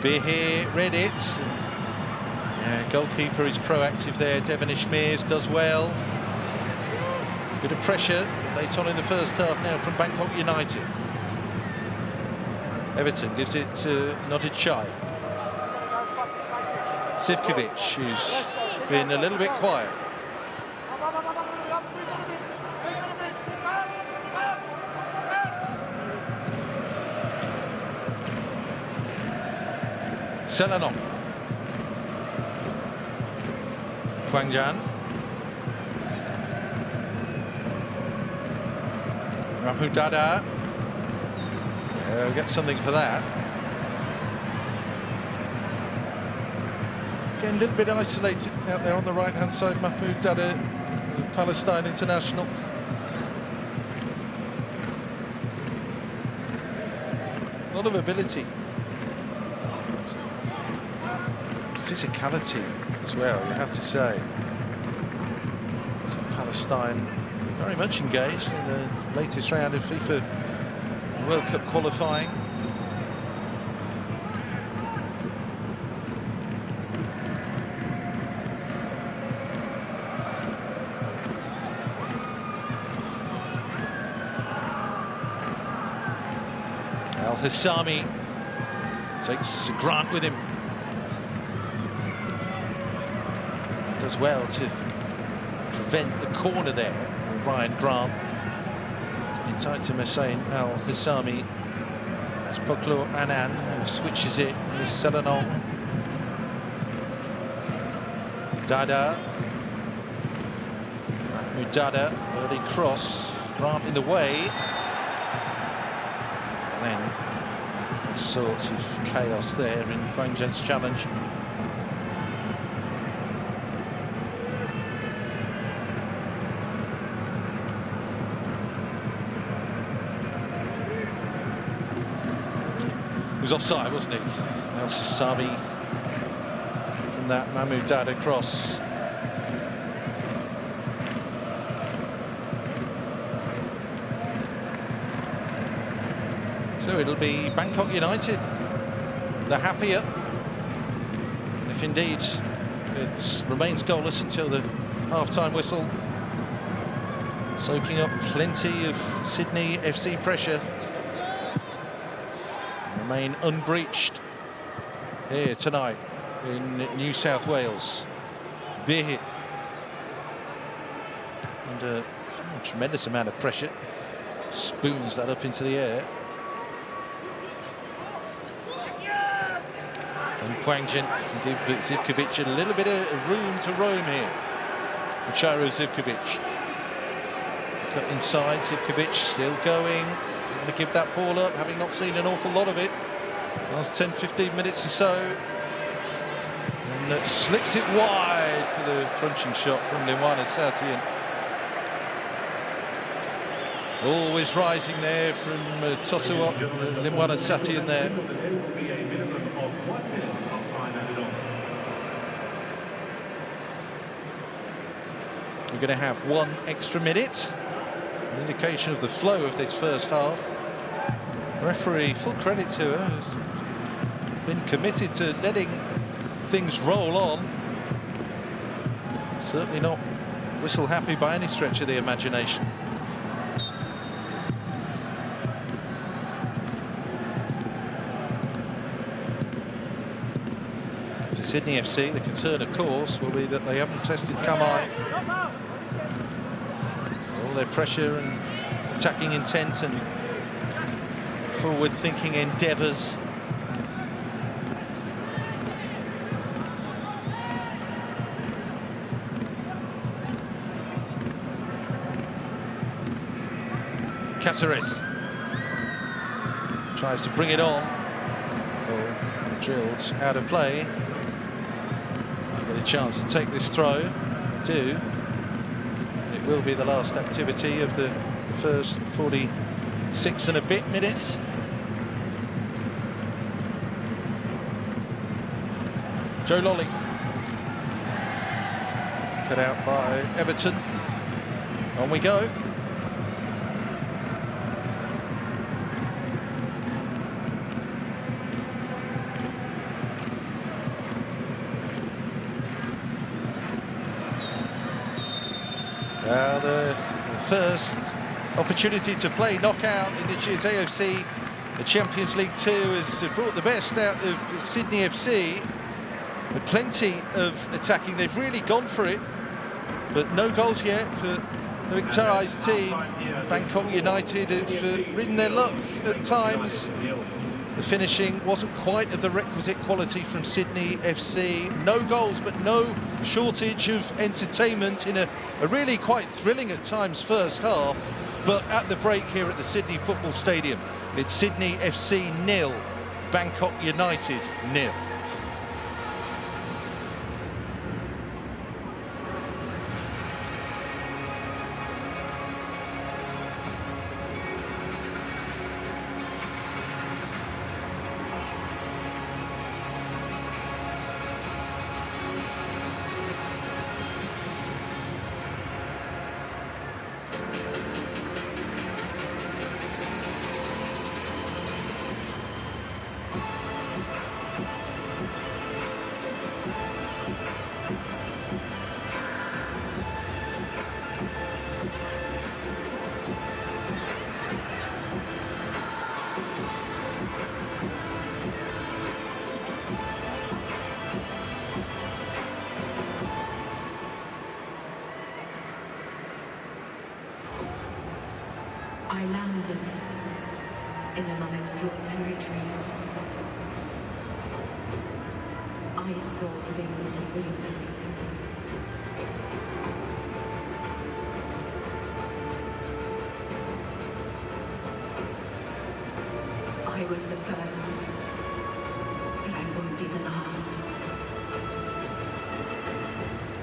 Behe read it. Yeah, goalkeeper is proactive there. Devonish Mears does well. Bit of pressure late on in the first half now from Bangkok United. Everton gives it to Nodichai. Zivkovic, who's been a little bit quiet. Selenon. Kwangjan. Ramudada. We'll get something for that. Again, a little bit isolated out there on the right-hand side. Mahmoud Dada, Palestine international. A lot of ability. Physicality as well, you have to say. So Palestine very much engaged in the latest round of FIFA World Cup qualifying. Al Hassami takes Grant with him. Does well to prevent the corner there. Ryan Grant inside to Hussein Al Hassami. It's Poklo Annan who switches it with Selenon. Dada. Dada, early cross. Grant in the way. And then sorts of chaos there in Kwangjan's challenge. He was offside, wasn't he? El Sasabi from that Mahmoud Dada cross. So it'll be Bangkok United, the happier, if indeed it remains goalless until the half-time whistle, soaking up plenty of Sydney FC pressure. Remain unbreached here tonight in New South Wales. Behe under a tremendous amount of pressure, spoons that up into the air. And Kwangjan can give Zivkovic a little bit of room to roam here. Chiro Zivkovic. Cut inside, Zivkovic still going. Doesn't want to give that ball up, having not seen an awful lot of it. Last 10-15 minutes or so. And slips it wide for the crunching shot from Limwana Satian. Always rising there from Tosuwa, Limwana Satian there. We're going to have one extra minute. An indication of the flow of this first half. Referee, full credit to her, has been committed to letting things roll on. Certainly not whistle happy by any stretch of the imagination. Sydney FC, the concern, of course, will be that they haven't tested Kamai. All their pressure and attacking intent and forward-thinking endeavours. Cáceres tries to bring it on. Ball drilled out of play. They get a chance to take this throw. They do. It will be the last activity of the first 46 and a bit minutes. Joe Lolly. Cut out by Everton. On we go. Now the first opportunity to play knockout in this year's AFC Champions League Two has brought the best out of Sydney FC. With plenty of attacking, they've really gone for it, but no goals yet for the Victori's team. Bangkok United have ridden their luck at times. The finishing wasn't quite of the requisite quality from Sydney FC. No goals, but no shortage of entertainment in a really quite thrilling at times first half. But at the break here at the Sydney Football Stadium, it's Sydney FC 0, Bangkok United 0. I landed in an unexplored territory. I saw things you wouldn't believe. I was the first, but I won't be the last.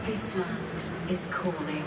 This land is calling.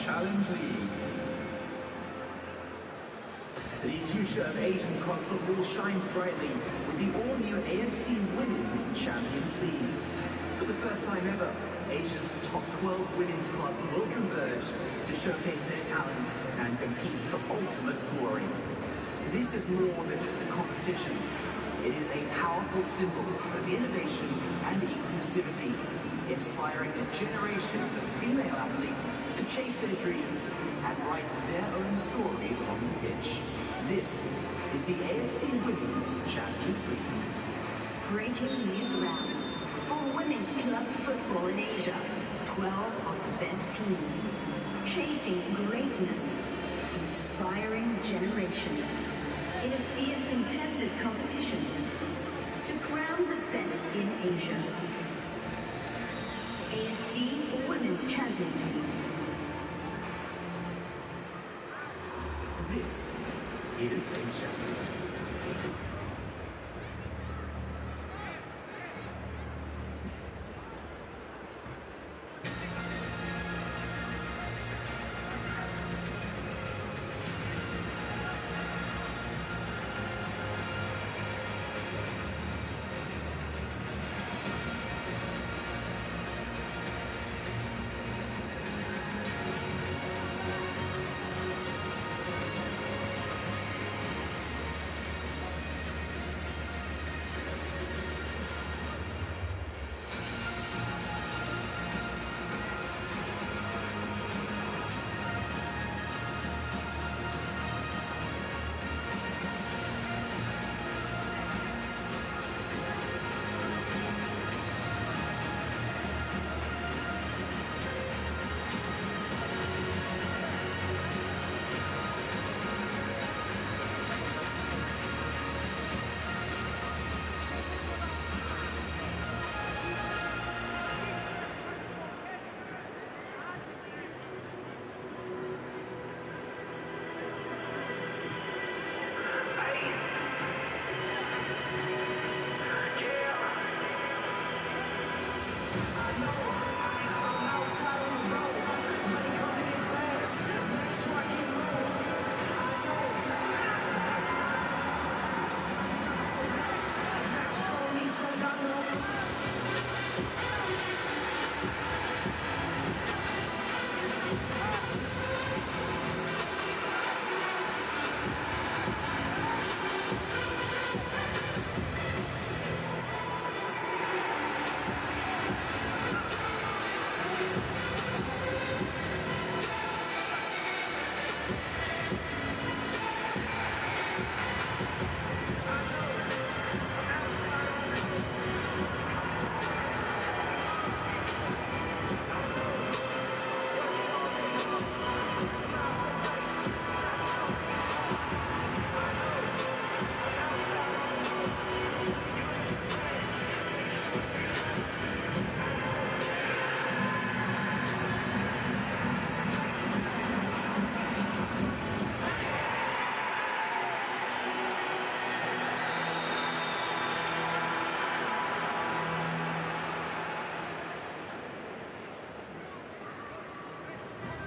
Challenge League. The future of Asian club football shines brightly with the all-new AFC Women's Champions League. For the first time ever, Asia's top 12 women's clubs will converge to showcase their talent and compete for ultimate glory. This is more than just a competition. It is a powerful symbol of innovation and inclusivity, inspiring generations of female athletes to chase their dreams and write their own stories on the pitch. This is the AFC Women's Champions League. Breaking new ground for women's club football in Asia. 12 of the best teams, chasing greatness, inspiring generations in a fierce contested competition to crown the best in Asia. AFC Women's Champions League. This is Asia.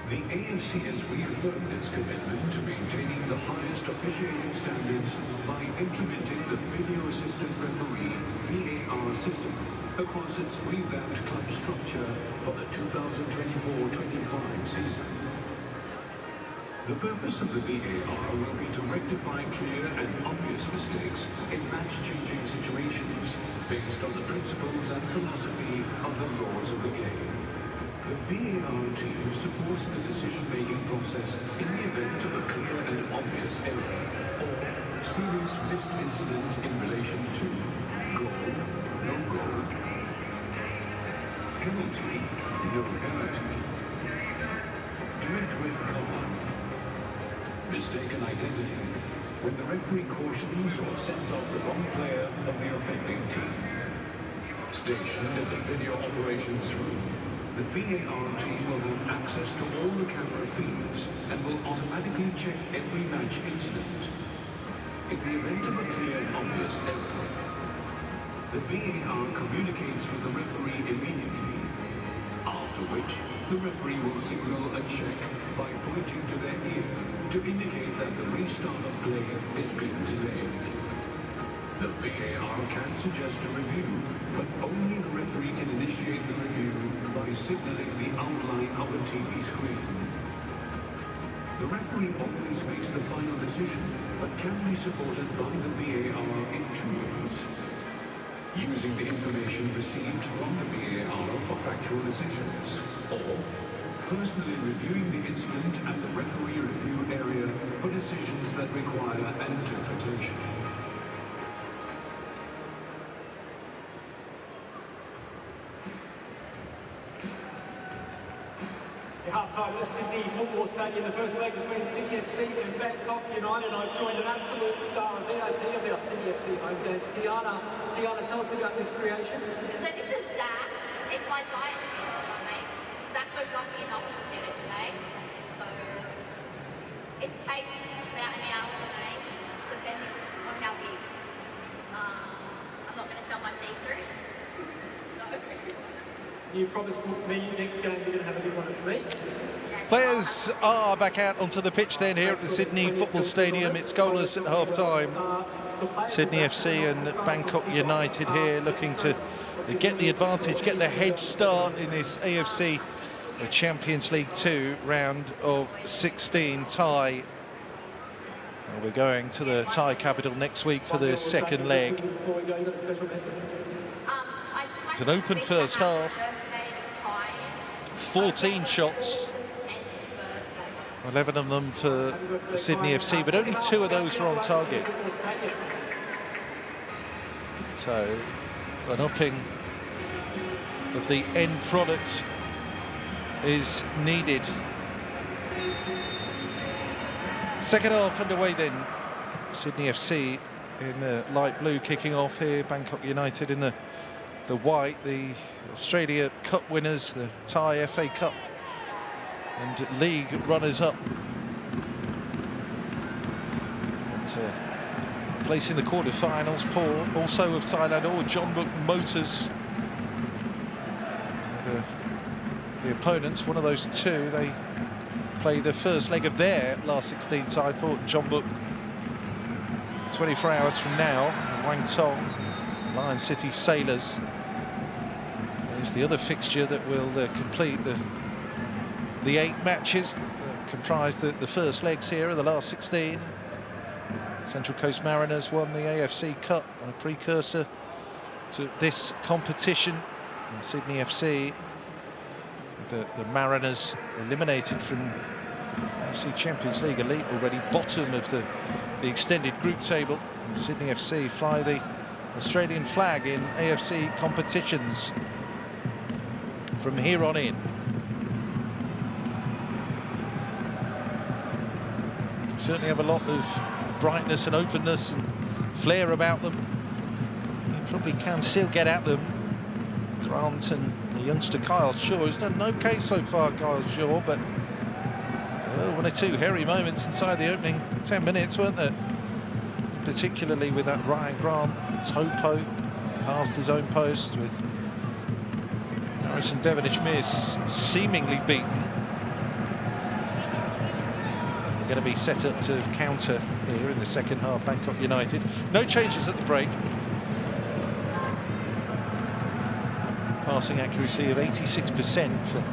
The AFC has reaffirmed its commitment to maintaining the highest officiating standards by implementing the Video Assistant Referee (VAR) system across its revamped club structure for the 2024-25 season. The purpose of the VAR will be to rectify clear and obvious mistakes in match-changing situations based on the principles and philosophy of the laws of the game. The VAR team supports the decision-making process in the event of a clear and obvious error or serious missed incident in relation to goal, no goal, penalty, no penalty, direct red card, mistaken identity, when the referee cautions or sends off the wrong player of the offending team. Stationed in the video operations room, the VAR team will have access to all the camera feeds and will automatically check every match incident. In the event of a clear and obvious error, the VAR communicates with the referee immediately, after which the referee will signal a check by pointing to their ear to indicate that the restart of play is being delayed. The VAR can suggest a review, but only the referee can initiate the review by signaling the outline of a TV screen. The referee always makes the final decision, but can be supported by the VAR in 2 ways. Using the information received from the VAR for factual decisions, or personally reviewing the incident at the referee review area for decisions that require an interpretation. Half-time at the Sydney Football Stadium, the first leg between Sydney FC and Bangkok United. I've joined an absolute star of VIP of our Sydney FC home games, Tiana. Tiana, tell us about this creation. So this is Zach. It's my giant pizza that I made. Zach was lucky enough to get it today. So it takes about an hour to make, depending on how big. I'm not going to tell my secrets. So... You promised me next game you're going to have a good one at me. Players are back out onto the pitch then here at the Sydney Football Stadium. It's goalless at half-time. Sydney FC and Bangkok United here looking to get the advantage, get the head start in this AFC Champions League 2 round of 16 tie. Well, we're going to the Thai capital next week for the second leg. It's an open first half. 14 shots, 11 of them for Sydney FC, but only 2 of those were on target. So an upping of the end product is needed. Second half underway then. Sydney FC in the light blue kicking off here, Bangkok United in the white, the Australia Cup winners, the Thai FA Cup and league runners-up. Place in the quarter-finals, Paul, also of Thailand, or Jeonbuk Motors. The opponents, one of those 2, they play the first leg of their last 16 tie, Port Jeonbuk 24 hours from now, Wang Tong, Lion City Sailors. Is the other fixture that will complete the 8 matches that comprise the first legs here of the last 16. Central Coast Mariners won the AFC Cup, a precursor to this competition. And Sydney FC, the Mariners eliminated from AFC Champions League Elite already, bottom of the extended group table. And Sydney FC fly the Australian flag in AFC competitions from here on in. Certainly have a lot of brightness and openness and flair about them. You probably can still get at them. Grant and the youngster Kyle Shaw has done okay so far, Kyle Shaw, but 1 or 2 hairy moments inside the opening 10 minutes, weren't there? Particularly with that Ryan Grant topo past his own post, with Harrison Devonish-Mears seemingly beaten. They're going to be set up to counter here in the second half, Bangkok United. No changes at the break. Passing accuracy of 86% for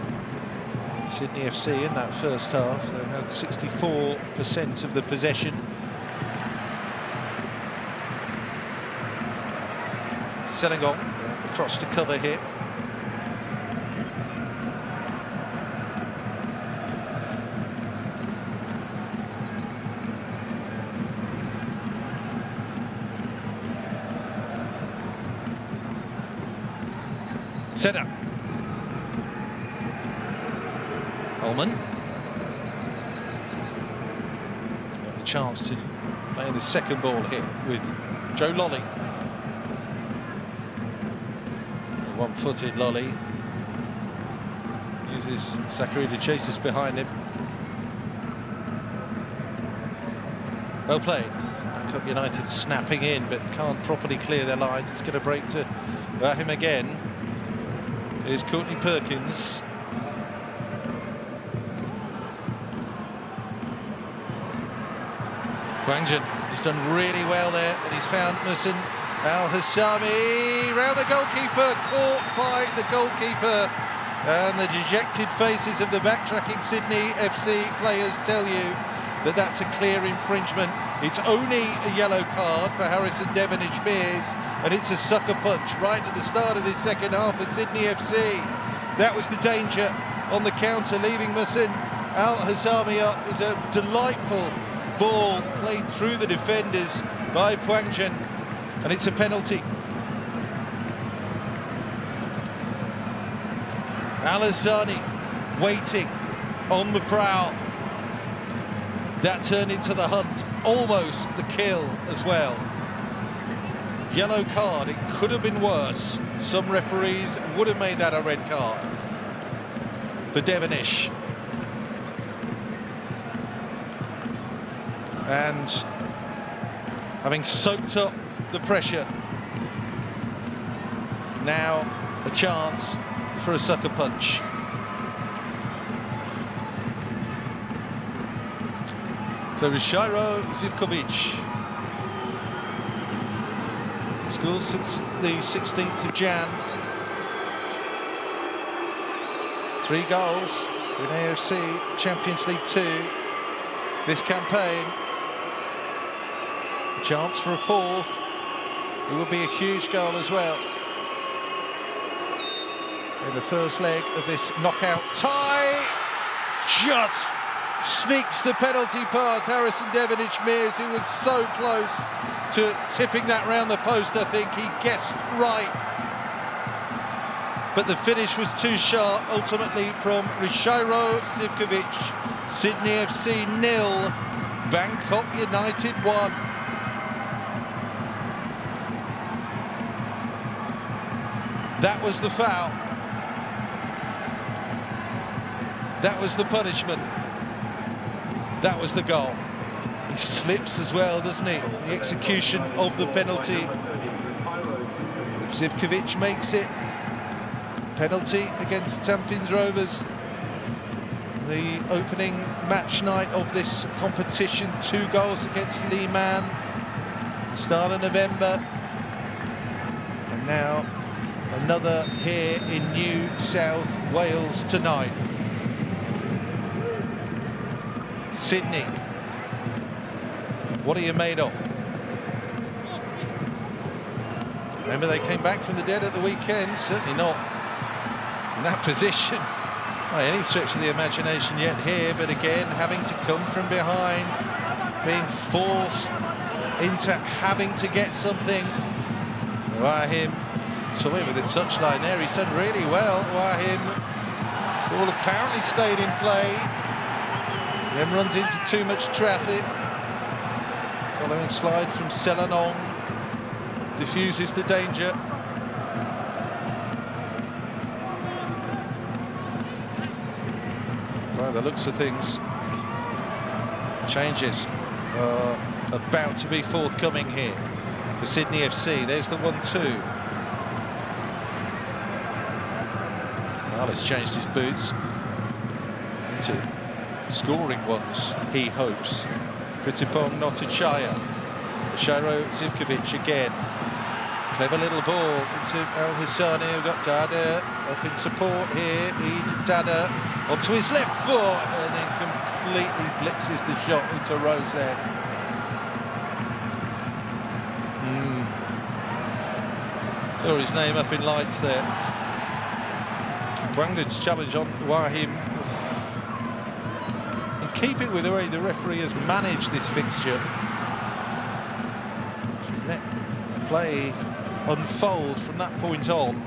Sydney FC in that first half. They had 64% of the possession. Selangong across to cover here. Set up. Ullman. Got the chance to play the second ball here with Joe Lolly. One-footed Lolly. Uses Zachary de Jesus behind him. Well played. Bangkok United snapping in, but can't properly clear their lines. It's going to break to him again. Here's Courtney Perkins. Guangjin, he's done really well there, and he's found Musin Al-Hassami round the goalkeeper, caught by the goalkeeper. And the dejected faces of the backtracking Sydney FC players tell you that that's a clear infringement. It's only a yellow card for Harrison Devonish-Mears, and it's a sucker punch right at the start of this second half for Sydney FC. That was the danger on the counter, leaving Musin Al-Hassami up. It was a delightful ball played through the defenders by Guangjin, and it's a penalty. Al-Hassani waiting on the prowl. That turned into the hunt, almost the kill as well. Yellow card, it could have been worse. Some referees would have made that a red card for Devonish. And having soaked up the pressure, now a chance for a sucker punch. So Rishiro Zivkovic, in school since the 16th of Jan. 3 goals in AFC Champions League 2 this campaign. A chance for a 4th. It would be a huge goal as well in the first leg of this knockout tie. Just sneaks the penalty past Harrison Devonish-Mears. He was so close to tipping that round the post, I think. He guessed right, but the finish was too sharp, ultimately, from Rishiro Zivkovic. Sydney FC 0, Bangkok United 1. That was the foul. That was the punishment. That was the goal. He slips as well, doesn't he? The execution of the penalty. If Zivkovic makes it, penalty against Tampines Rovers. The opening match night of this competition, 2 goals against Lee Man, start of November. And now another here in New South Wales tonight. Sydney, what are you made of? Remember, they came back from the dead at the weekend. Certainly not in that position by any stretch of the imagination yet here, but again having to come from behind, being forced into having to get something. Wahim toying with the touchline there. He's done really well. Wahim, ball apparently stayed in play, then runs into too much traffic. Following slide from Selanong, diffuses the danger. By the looks of things, changes are about to be forthcoming here for Sydney FC. There's the 1-2. Well, it's changed his boots into scoring ones, he hopes. Pritipong Notichaya. Shiro Zivkovic again. Clever little ball into Al-Hassani, who got Dada up in support here. Dada onto his left foot and then completely blitzes the shot into Rosette. Saw his name up in lights there. Guangjin's challenge on Wahim. In keeping with the way the referee has managed this fixture, let play unfold from that point on.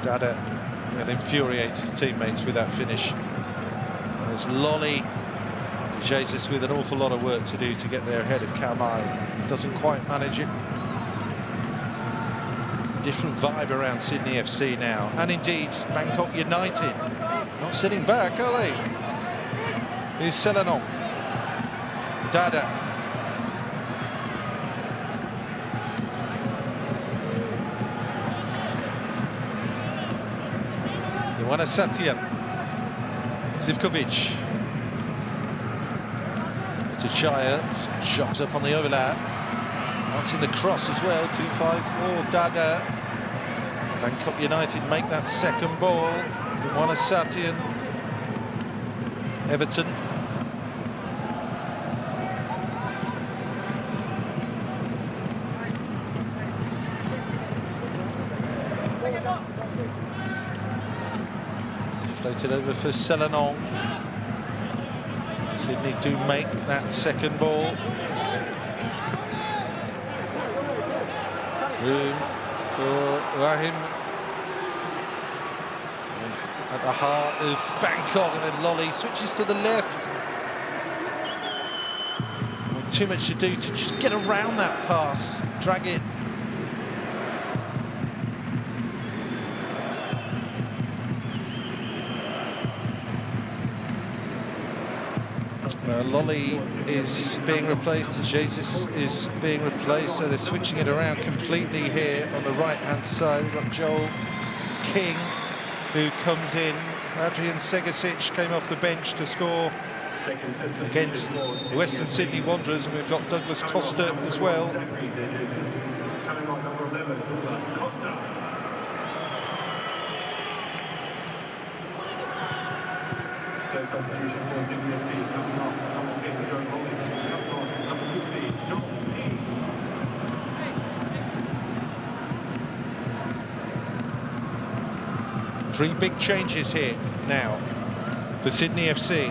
Dada will infuriate his teammates with that finish. There's Lolly. Jesus with an awful lot of work to do to get there ahead of Kamai. Doesn't quite manage it. Different vibe around Sydney FC now, and indeed Bangkok United. Not sitting back, are they? Here's Selanong. Dada. Satyan. Zivkovic. To Shire, shots up on the overlap. Wanting the cross as well, 2-5-4, Daga. Bangkok United make that second ball. Satyan. Everton. Floated over for Selenon. Sydney do make that second ball. Room for Rahim. At the heart of Bangkok, and then Lolly switches to the left. With too much to do to just get around that pass, drag it. Lolly is being replaced, Jesus is being replaced, so they're switching it around completely here on the right-hand side. We've got Joel King, who comes in. Adrian Segasic came off the bench to score against the Western Sydney Wanderers, and we've got Douglas Costa as well. Third substitution for Sydney FC, coming off number 10, Joe Holding, up on number 16, Joel King. Three big changes here now for Sydney FC.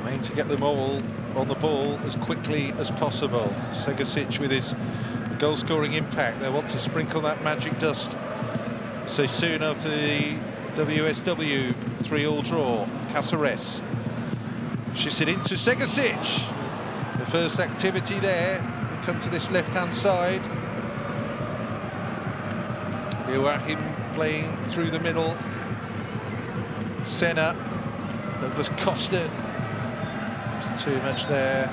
Aim to get them all on the ball as quickly as possible. Segasic with his goal-scoring impact. They want to sprinkle that magic dust so soon after the WSW 3-all draw. Caceres shifts it into Segasic. The first activity there. We come to this left-hand side. Ibrahim playing through the middle. Senna. Douglas Costa. There's too much there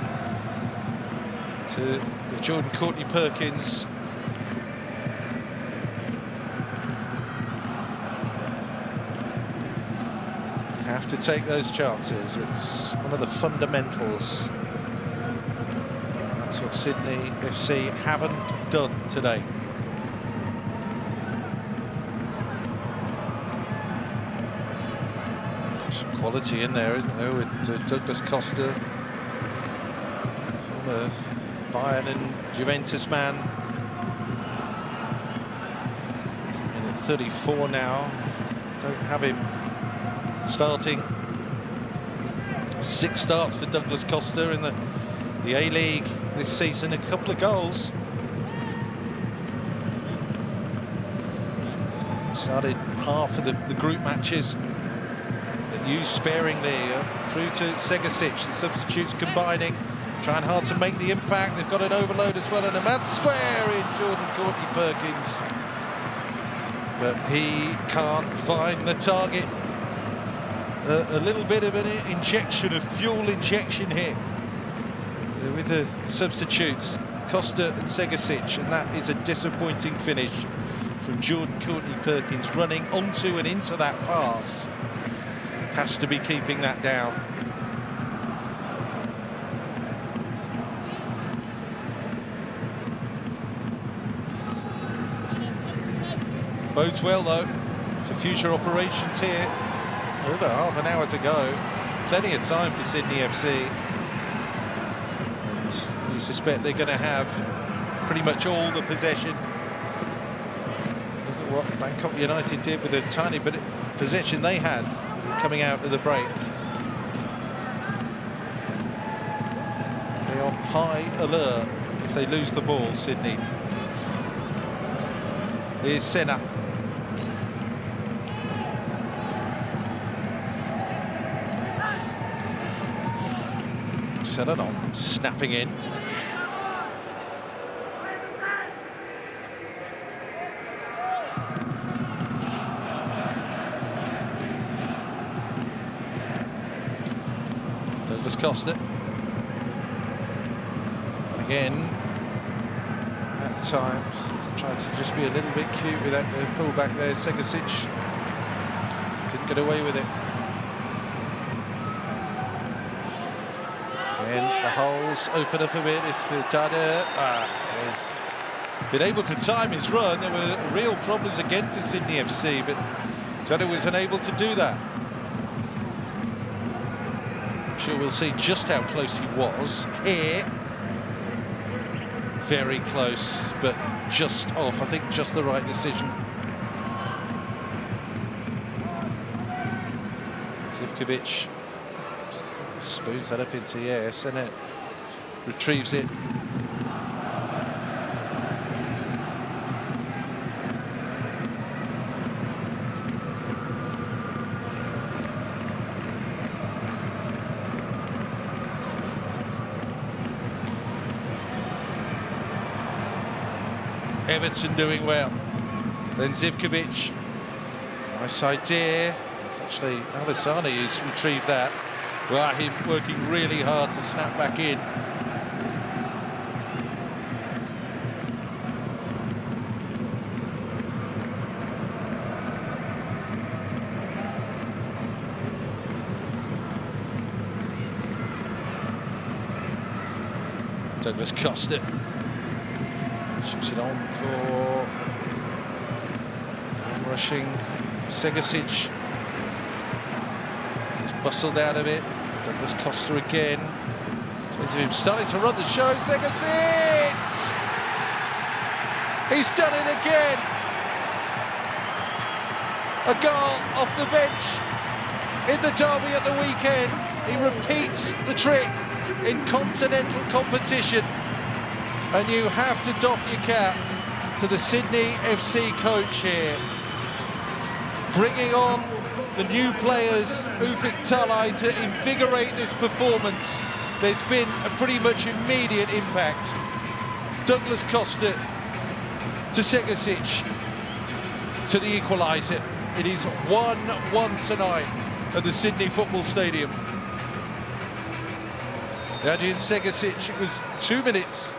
to Jordan Courtney-Perkins. Have to take those chances. It's one of the fundamentals. That's what Sydney FC haven't done today. Some quality in there, isn't there, with Douglas Costa, former Bayern and Juventus man. In at 34 now. Don't have him starting. 6 starts for Douglas Costa in the A-League this season, a couple of goals. Started half of the group matches, but used sparingly. Through to Segasic, the substitutes combining, trying hard to make the impact. They've got an overload as well, and a mad square in Jordan Courtney-Perkins, but he can't find the target. A little bit of an injection, a fuel injection here with the substitutes, Costa and Segasic, and that is a disappointing finish from Jordan Courtney-Perkins, running onto and into that pass. Has to be keeping that down. Bodes well though for future operations here. Over half an hour to go. Plenty of time for Sydney FC. And you suspect they're going to have pretty much all the possession. Look at what Bangkok United did with a tiny bit of possession they had coming out of the break. They are high alert if they lose the ball, Sydney. Here's Senna. Selenon snapping in. Douglas Costa. Again, at times, Tried to just be a little bit cute with that pullback there. Segasic didn't get away with it. Again, the holes open up a bit if Dada has been able to time his run. There were real problems again for Sydney FC, but Dada was unable to do that. I'm sure we'll see just how close he was here. Very close, but just off. I think just the right decision. Zivkovic spoons that up into yes, and it retrieves it. Everton doing well. Then Zivkovic. Nice idea. It's actually Alisani who's retrieved that. Rahim working really hard to snap back in. Douglas Costa shoots it on for rushing Segasic. He's bustled out of it. Douglas Costa again. Starting to run the show. Segasic! He's done it again. A goal off the bench in the derby at the weekend. He repeats the trick in continental competition. And you have to doff your cap to the Sydney FC coach here. Bringing on the new players, Ufuk Talay, to invigorate this performance. There's been a pretty much immediate impact. Douglas Costa to Segasic to the equaliser. It is 1-1 tonight at the Sydney Football Stadium. Adrian Segasic, it was 2 minutes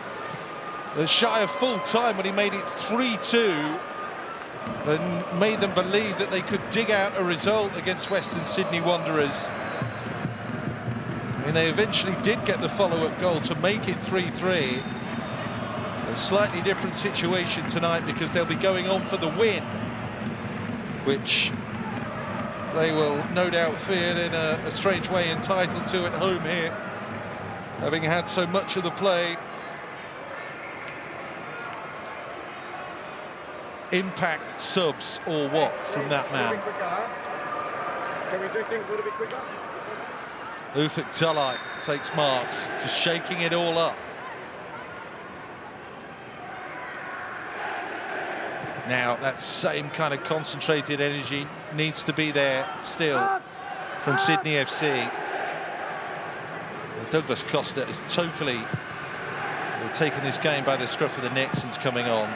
shy of full time when he made it 3-2 and made them believe that they could dig out a result against Western Sydney Wanderers. And they eventually did get the follow-up goal to make it 3-3. A slightly different situation tonight because they'll be going on for the win, which they will no doubt feel in a strange way entitled to at home here, having had so much of the play. Impact subs or what from that man? Can we do things a little bit quicker? Ufuk Talay takes marks, just shaking it all up. Now that same kind of concentrated energy needs to be there still from Sydney FC. Douglas Costa is totally taken this game by the scruff of the neck since coming on.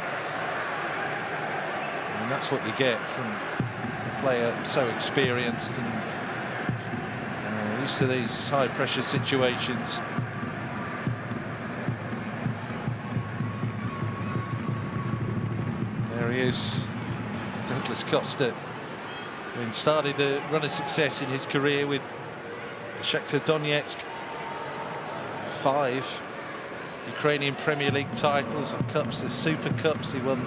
And that's what you get from a player so experienced and used to these high-pressure situations. There he is, Douglas Costa, who started the run of success in his career with Shakhtar Donetsk. 5 Ukrainian Premier League titles and cups, the Super Cups. He won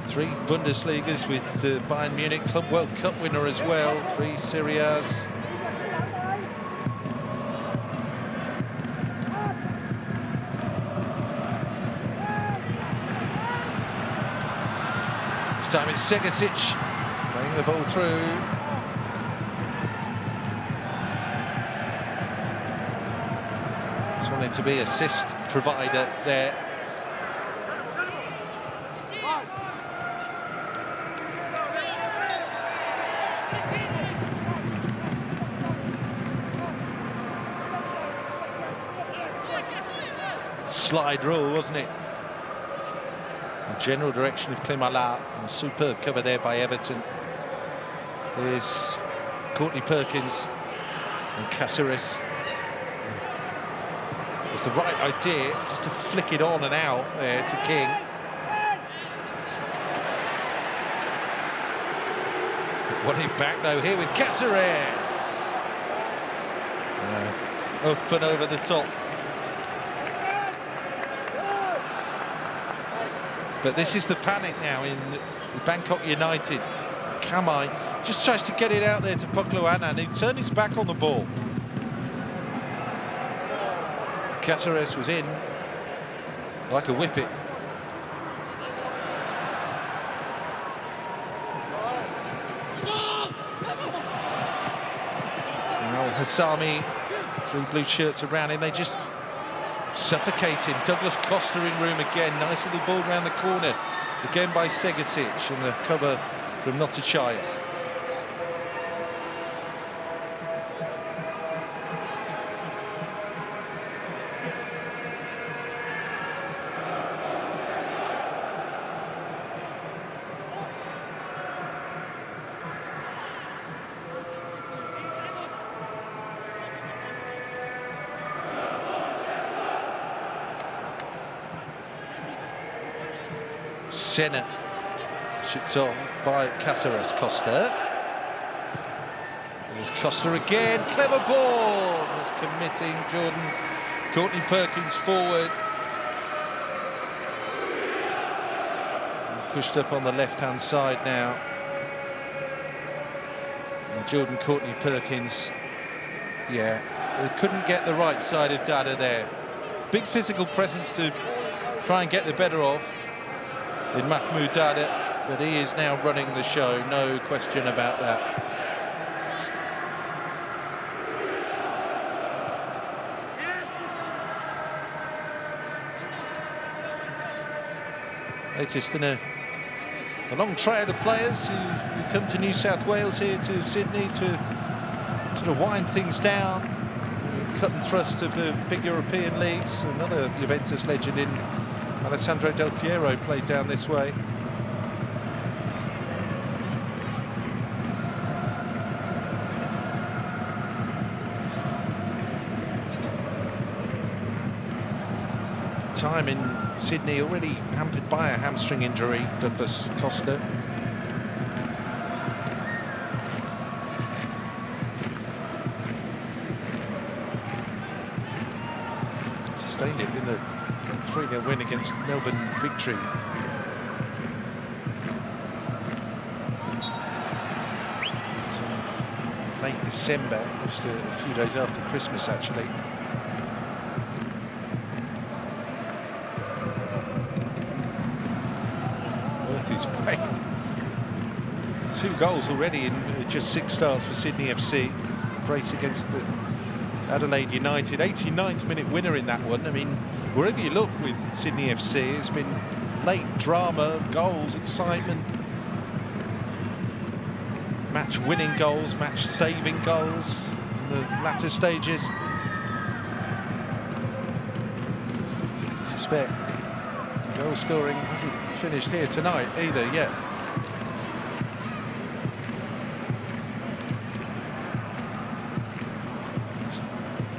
3 Bundesligas with the Bayern Munich, Club World Cup winner as well, 3 Serie A's. This time it's Segasic playing the ball through. Just wanted to be assist provider there. Slide rule, wasn't it? The general direction of Klimala, and a superb cover there by Everton. There's Courtney Perkins and Caceres. It was the right idea just to flick it on and out there to King. Won it back though here with Cáceres. Up and over the top. But this is the panic now in Bangkok United. Kamai just tries to get it out there to Pokluanan, who turned his back on the ball. Cáceres was in like a whippet. Now Hassami, 3 blue shirts around him, they just suffocate him. Douglas Costa in room again, nice little ball round the corner, again by Segasic, and the cover from Notichaya. Senna shoots on by Cáceres. Costa. There's Costa again. Clever ball. Just committing Jordan. Courtney Perkins forward. Pushed up on the left-hand side now. And Jordan Courtney Perkins. Yeah, they couldn't get the right side of Dada there. Big physical presence to try and get the better of in Mahmoud Dada, but he is now running the show, no question about that. Latest in a long trail of players who come to New South Wales here to Sydney to sort of wind things down, cut and thrust of the big European leagues. Another Juventus legend in Alessandro Del Piero played down this way. Time in Sydney already hampered by a hamstring injury, Douglas Costa. Sustained it in the 3-0 win against Melbourne Victory. Late December, just a few days after Christmas actually. Worth his way. 2 goals already in just 6 starts for Sydney FC. Brace against the Adelaide United, 89th minute winner in that one. I mean, wherever you look with Sydney FC, it's been late drama, goals, excitement, match-winning goals, match-saving goals in the latter stages. I suspect goal scoring hasn't finished here tonight either yet.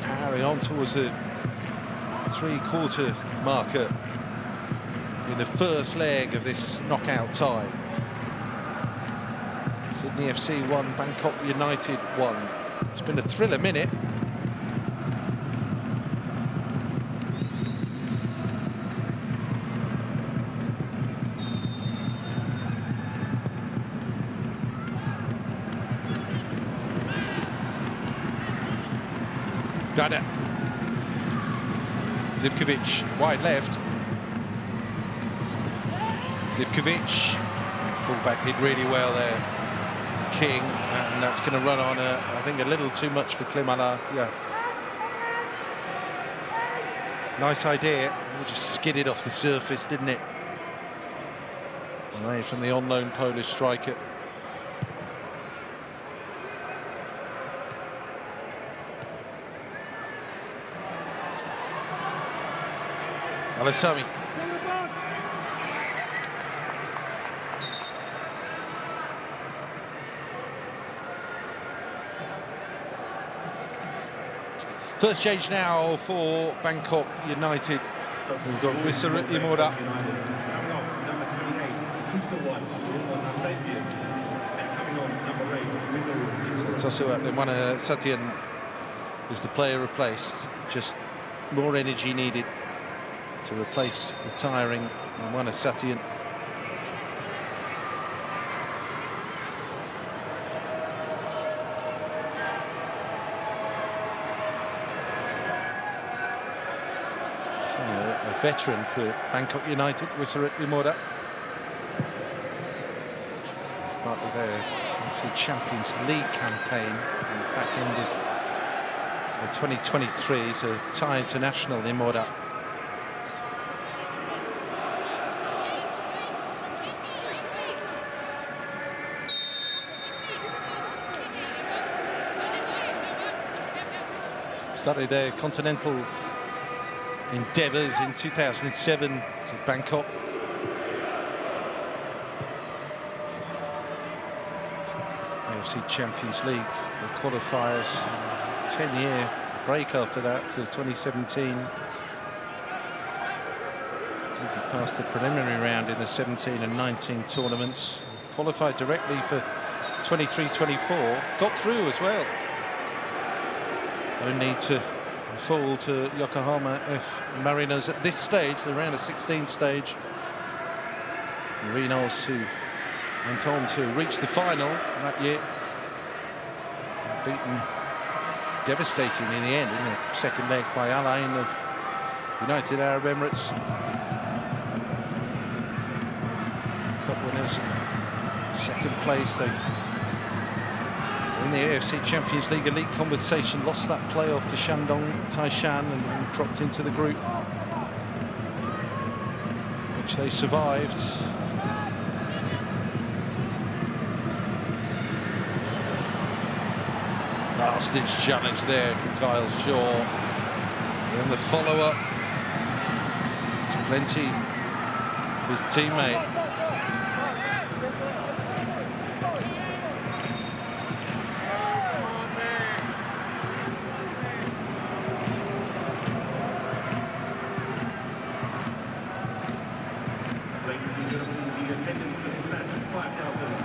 Powering on towards the 3-quarter marker in the first leg of this knockout tie. Sydney FC 1, Bangkok United 1. It's been a thriller minute. Dada. Zivkovic, wide left. Zivkovic, fullback did really well there. King, and that's going to run on, I think, a little too much for Klimala. Yeah. Nice idea. It just skidded off the surface, didn't it? Away from the on-loan Polish striker. Alasami. First change now for Bangkok United. We've got Rissa Imura. Coming off, number 28, Kusawan, and coming on, number Number 8, Wizard. So toss it up. Imwana Satyan is the player replaced. Just more energy needed to replace the tiring Imwana Satyan. A veteran for Bangkok United, Wissarit Imoda. Part of their AFC Champions League campaign in the back end of 2023. So Thai international Imoda. Started their continental endeavours in 2007 to Bangkok. AFC Champions League qualifiers, 10-year break after that to 2017. Past the preliminary round in the 17 and 19 tournaments. Qualified directly for 23-24. Got through as well. Only to fall to Yokohama F Marinos at this stage, the round of 16 stage. Marinos, who went on to reach the final that year, beaten devastating in the end in the second leg by Al Ain of United Arab Emirates. Cup winners, second place. They in the AFC Champions League elite conversation, lost that playoff to Shandong Taishan and dropped into the group, which they survived. Last-ditch challenge there from Kyle Shaw. And the follow-up to plenty his teammate.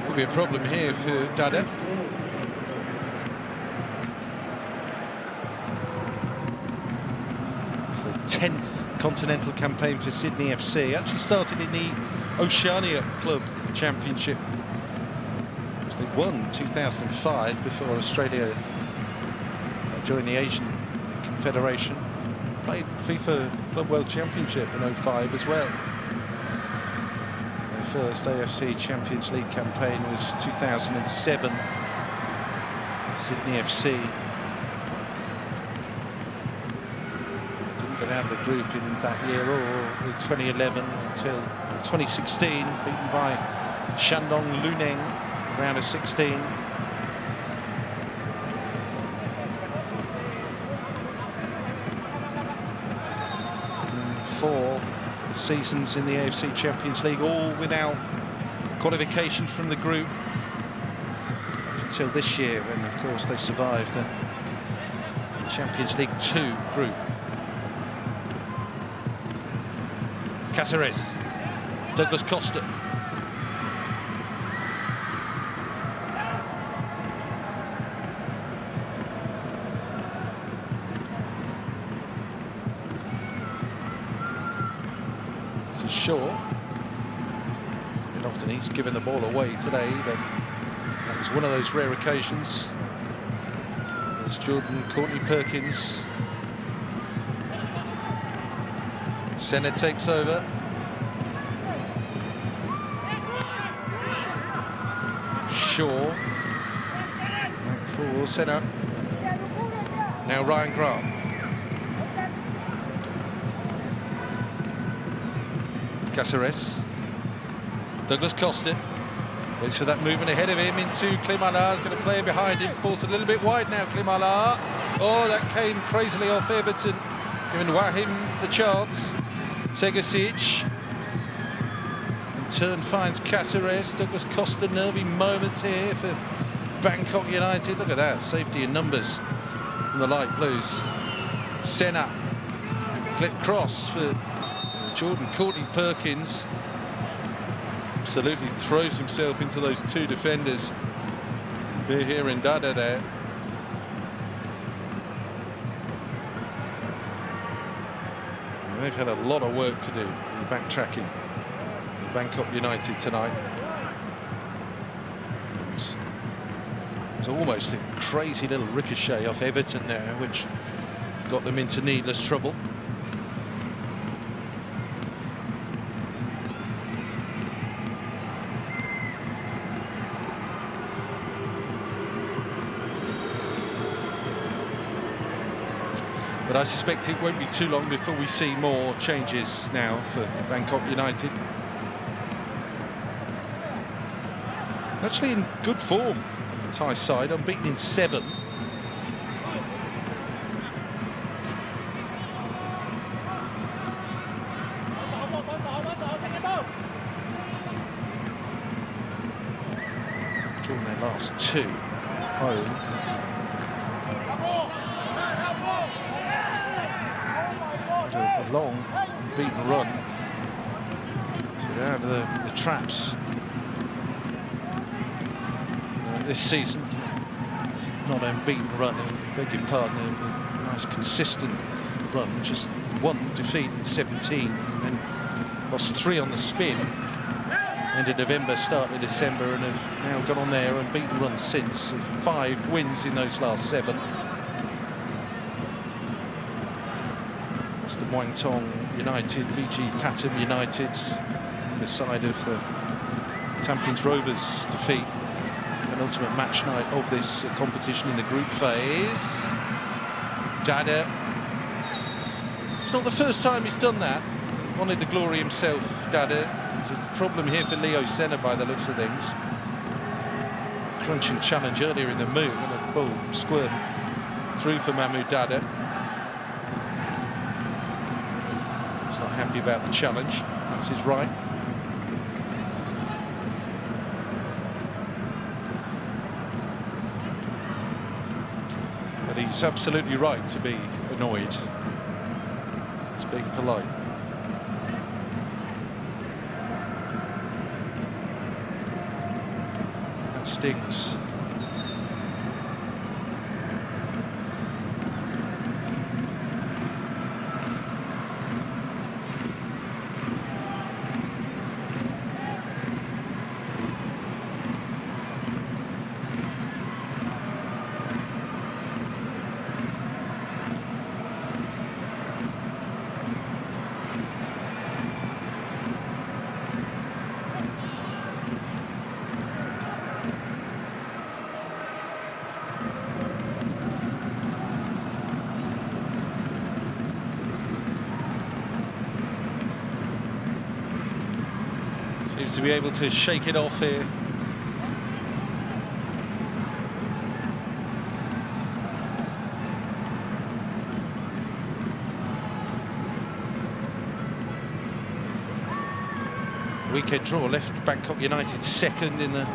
Could be a problem here for Dada. It's the 10th continental campaign for Sydney FC. Actually started in the Oceania Club Championship, which they won 2005 before Australia joined the Asian Confederation. Played FIFA Club World Championship in 05 as well. First AFC Champions League campaign was 2007. Sydney FC didn't get out of the group in that year or 2011 until 2016, beaten by Shandong Luneng round of 16. Four seasons in the AFC Champions League, all without qualification from the group until this year, when of course they survived the Champions League 2 group. Caceres, Douglas Costa. Shaw. And often he's given the ball away today, but that was one of those rare occasions. There's Jordan Courtney Perkins. Senna takes over. Shaw. Back for Senna. Now Ryan Grant. Caceres, Douglas Costa, waits for that movement ahead of him into Klimala, is going to play behind him, falls a little bit wide now, Klimala. Oh, that came crazily off Everton, giving Wahim the chance. Segasic, in turn finds Caceres. Douglas Costa, nervy moments here for Bangkok United. Look at that, safety in numbers from the light blues. Senna, flip cross for Jordan Courtney Perkins. Absolutely throws himself into those two defenders. Behir and Dada there. And they've had a lot of work to do in backtracking. Bangkok United tonight. It was almost a crazy little ricochet off Everton there, which got them into needless trouble. But I suspect it won't be too long before we see more changes now for Bangkok United. Actually in good form, the Thai side, unbeaten in 7. Drawn their last 2 home. A long unbeaten run. So they're out of the traps this season. Not an unbeaten run, I beg your pardon, a nice consistent run. Just 1 defeat in 17, and then lost 3 on the spin. End of November, start of December, and have now gone on their unbeaten run since. 5 wins in those last 7. The Muang Thong United, VG Pathum United, the side of the Tampines Rovers defeat. Penultimate match night of this competition in the group phase. Dada. It's not the first time he's done that. Wanted the glory himself, Dada. There's a problem here for Leo Senna by the looks of things. Crunching challenge earlier in the move, and a ball squirmed through for Mahmoud Dada. Happy about the challenge, that's his right. But he's absolutely right to be annoyed. He's being polite. That stings. Seems to be able to shake it off here. Weekend draw left Bangkok United second in the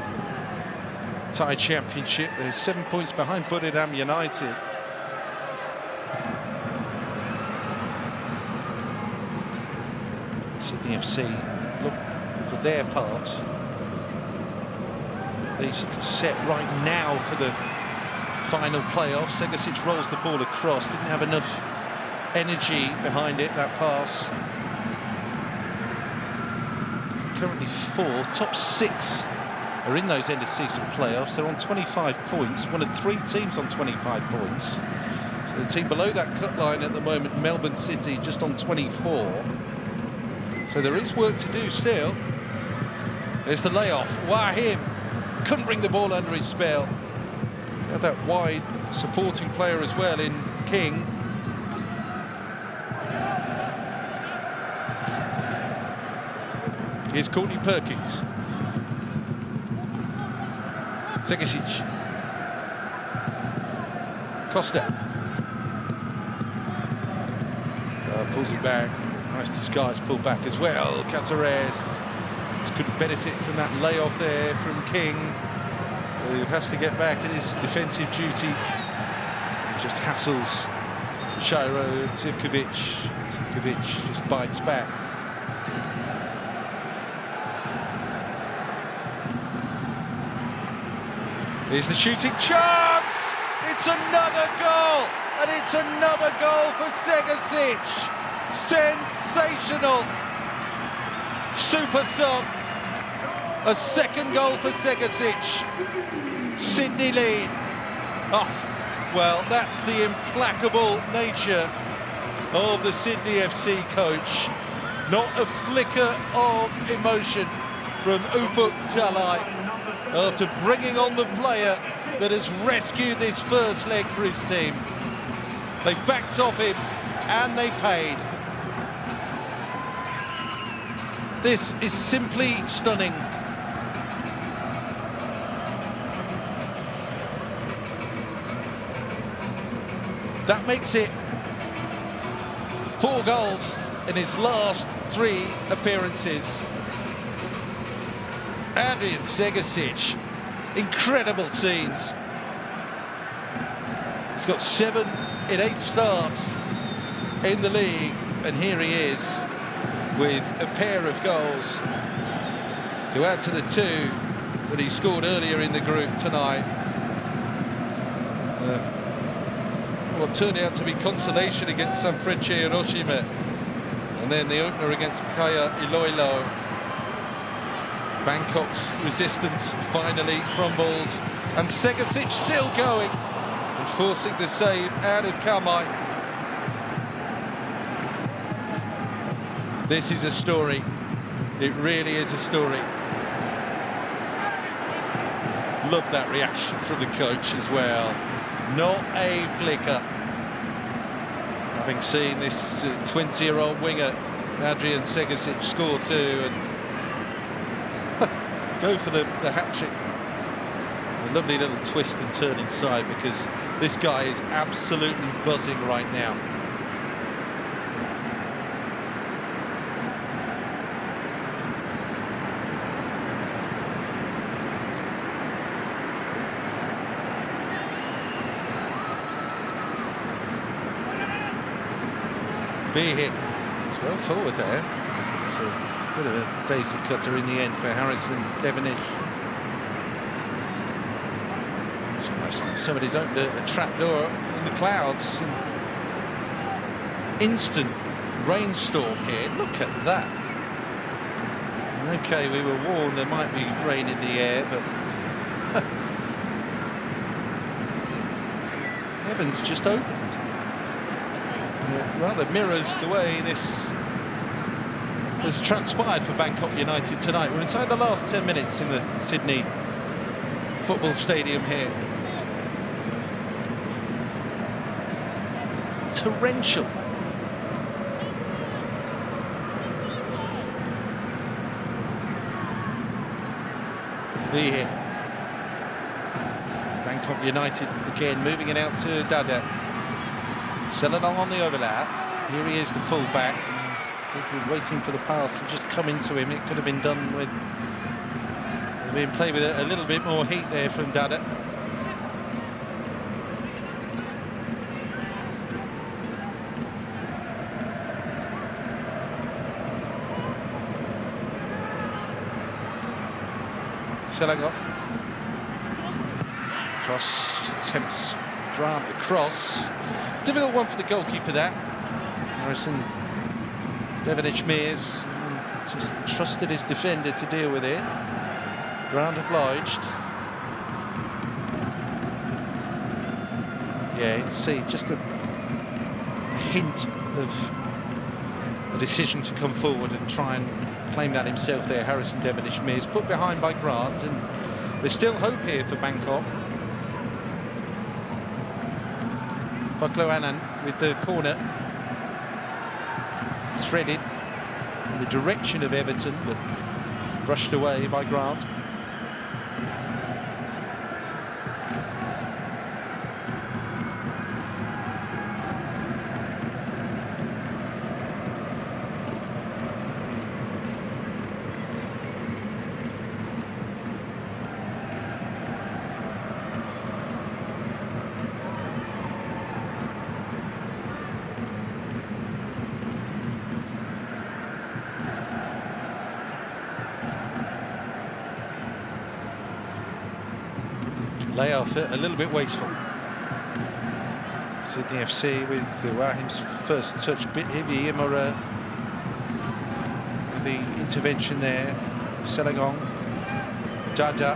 Thai Championship. They're 7 points behind Buriram United. Sydney FC look for their part, at least set right now for the final playoffs. Segasic rolls the ball across, didn't have enough energy behind it, that pass. Currently 4, top 6 are in those end of season playoffs. They're on 25 points, one of 3 teams on 25 points. So the team below that cut line at the moment, Melbourne City, just on 24. So there is work to do still. There's the layoff. Wahim couldn't bring the ball under his spell. He had that wide supporting player as well in King. Here's Courtney Perkins. Segasic. Costa. Pulls it back. Nice disguise, pulled back as well. Caceres could benefit from that layoff there from King, who has to get back in his defensive duty. He just hassles Shiro, Zivkovic. Zivkovic just bites back. Here's the shooting chance! It's another goal! And it's another goal for Segasic! Sensational! Super sub! A second goal for Segasic. Sydney lead. Oh, well, that's the implacable nature of the Sydney FC coach. Not a flicker of emotion from Ufuk Talai after bringing on the player that has rescued this first leg for his team. They backed off him and they paid. This is simply stunning. That makes it 4 goals in his last 3 appearances. Adrian Segasic, incredible scenes. He's got 7 in 8 starts in the league, and here he is with a pair of goals to add to the 2 that he scored earlier in the group tonight. What turned out to be consolation against Sanfrecce Hiroshima, and then the opener against Kaya Iloilo. Bangkok's resistance finally crumbles, and Segasic still going and forcing the save out of Kamai. This is a story. It really is a story. Love that reaction from the coach as well. Not a flicker. Having seen this 20-year-old winger, Adrian Segasic, score 2 and go for the hat-trick. A lovely little twist and turn inside, because this guy is absolutely buzzing right now. Hit. It's well forward there. It's a bit of a daisy cutter in the end for Harrison Devenish. It's almost like somebody's opened a trapdoor in the clouds. Instant rainstorm here. Look at that. Okay, we were warned there might be rain in the air, but heavens just opened. It rather mirrors the way this has transpired for Bangkok United tonight. We're inside the last 10 minutes in the Sydney football stadium here. Torrential. Here. Bangkok United again moving it out to Dada. Selenong on the overlap. Here he is, the full-back. Waiting for the pass to just come into him. It could have been done with being played with a little bit more heat there from Dada. Selenong. Cross, just attempts Grant the cross. Difficult one for the goalkeeper, that. Harrison Devenish Mears just trusted his defender to deal with it. Grant obliged. Yeah, you can see just a hint of a decision to come forward and try and claim that himself there. Harrison Devenish Mears put behind by Grant, and there's still hope here for Bangkok. Baklo Annan with the corner threaded in the direction of Everton, but brushed away by Grant. layoff a little bit wasteful. Sydney FC with Wahim's first touch, bit heavy. Imura with the intervention there. Selangong, Dada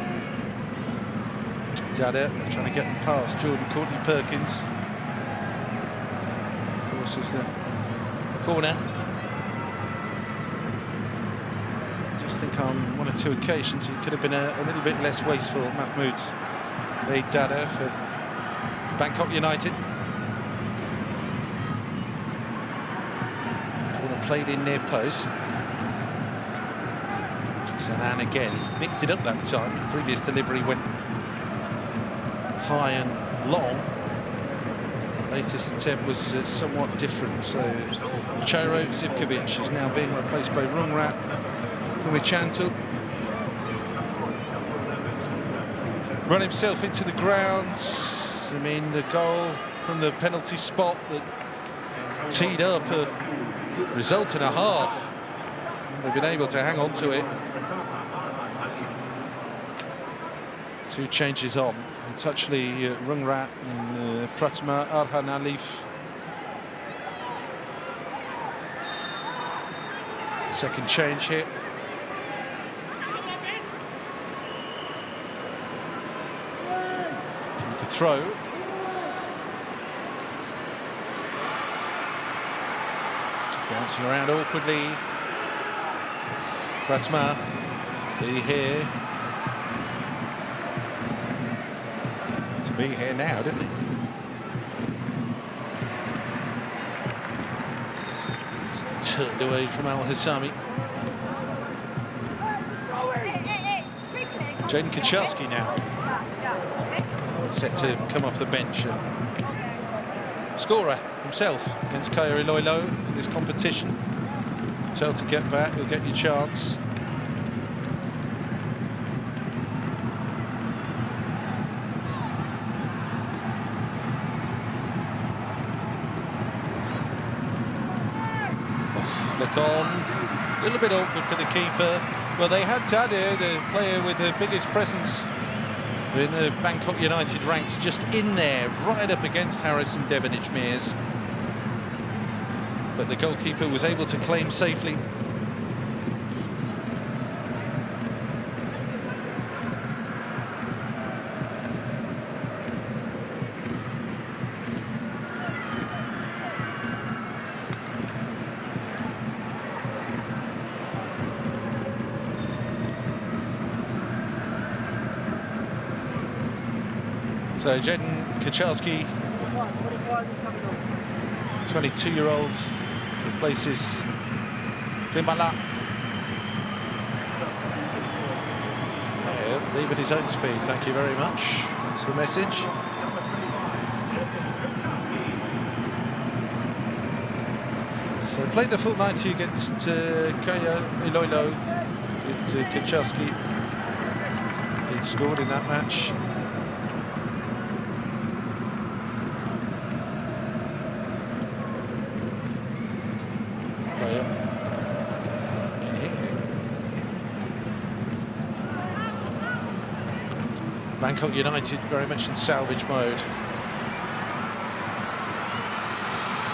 trying to get past Jordan Courtney Perkins. Forces the corner. Just think on one or two occasions it could have been a little bit less wasteful. Mahmoud Dada for Bangkok United. Corner played in near post. Sanan again, mixed it up that time. Previous delivery went high and long. Latest attempt was somewhat different. So Chiro Zivkovic is now being replaced by Rungrat Wichantul. Run himself into the ground. I mean, the goal from the penalty spot that teed up a result and a half. They've been able to hang on to it. 2 changes on. It's actually Rungrat and Pratma Arhan Alif. Second change here. With the throw. Bouncing around awkwardly. Pratma, be here. To be here now, didn't it? Turned away from Al Hassami. Jaden Kaczalski now. Set to come off the bench. Scorer himself against Kaya Iloilo in this competition. Tell to get back, you'll get your chance. Look on, a little bit awkward for the keeper. Well, they had Dada, the player with the biggest presence in the Bangkok United ranks, just in there, right up against Harrison Devonish-Mears. But the goalkeeper was able to claim safely. So Jaden Kaczalski, 22-year-old, replaces Vimala. Leave at his own speed, thank you very much. That's the message. So played the full 90 against Kaya Iloilo. Did Kaczalski. Did scored in that match. Bangkok United very much in salvage mode.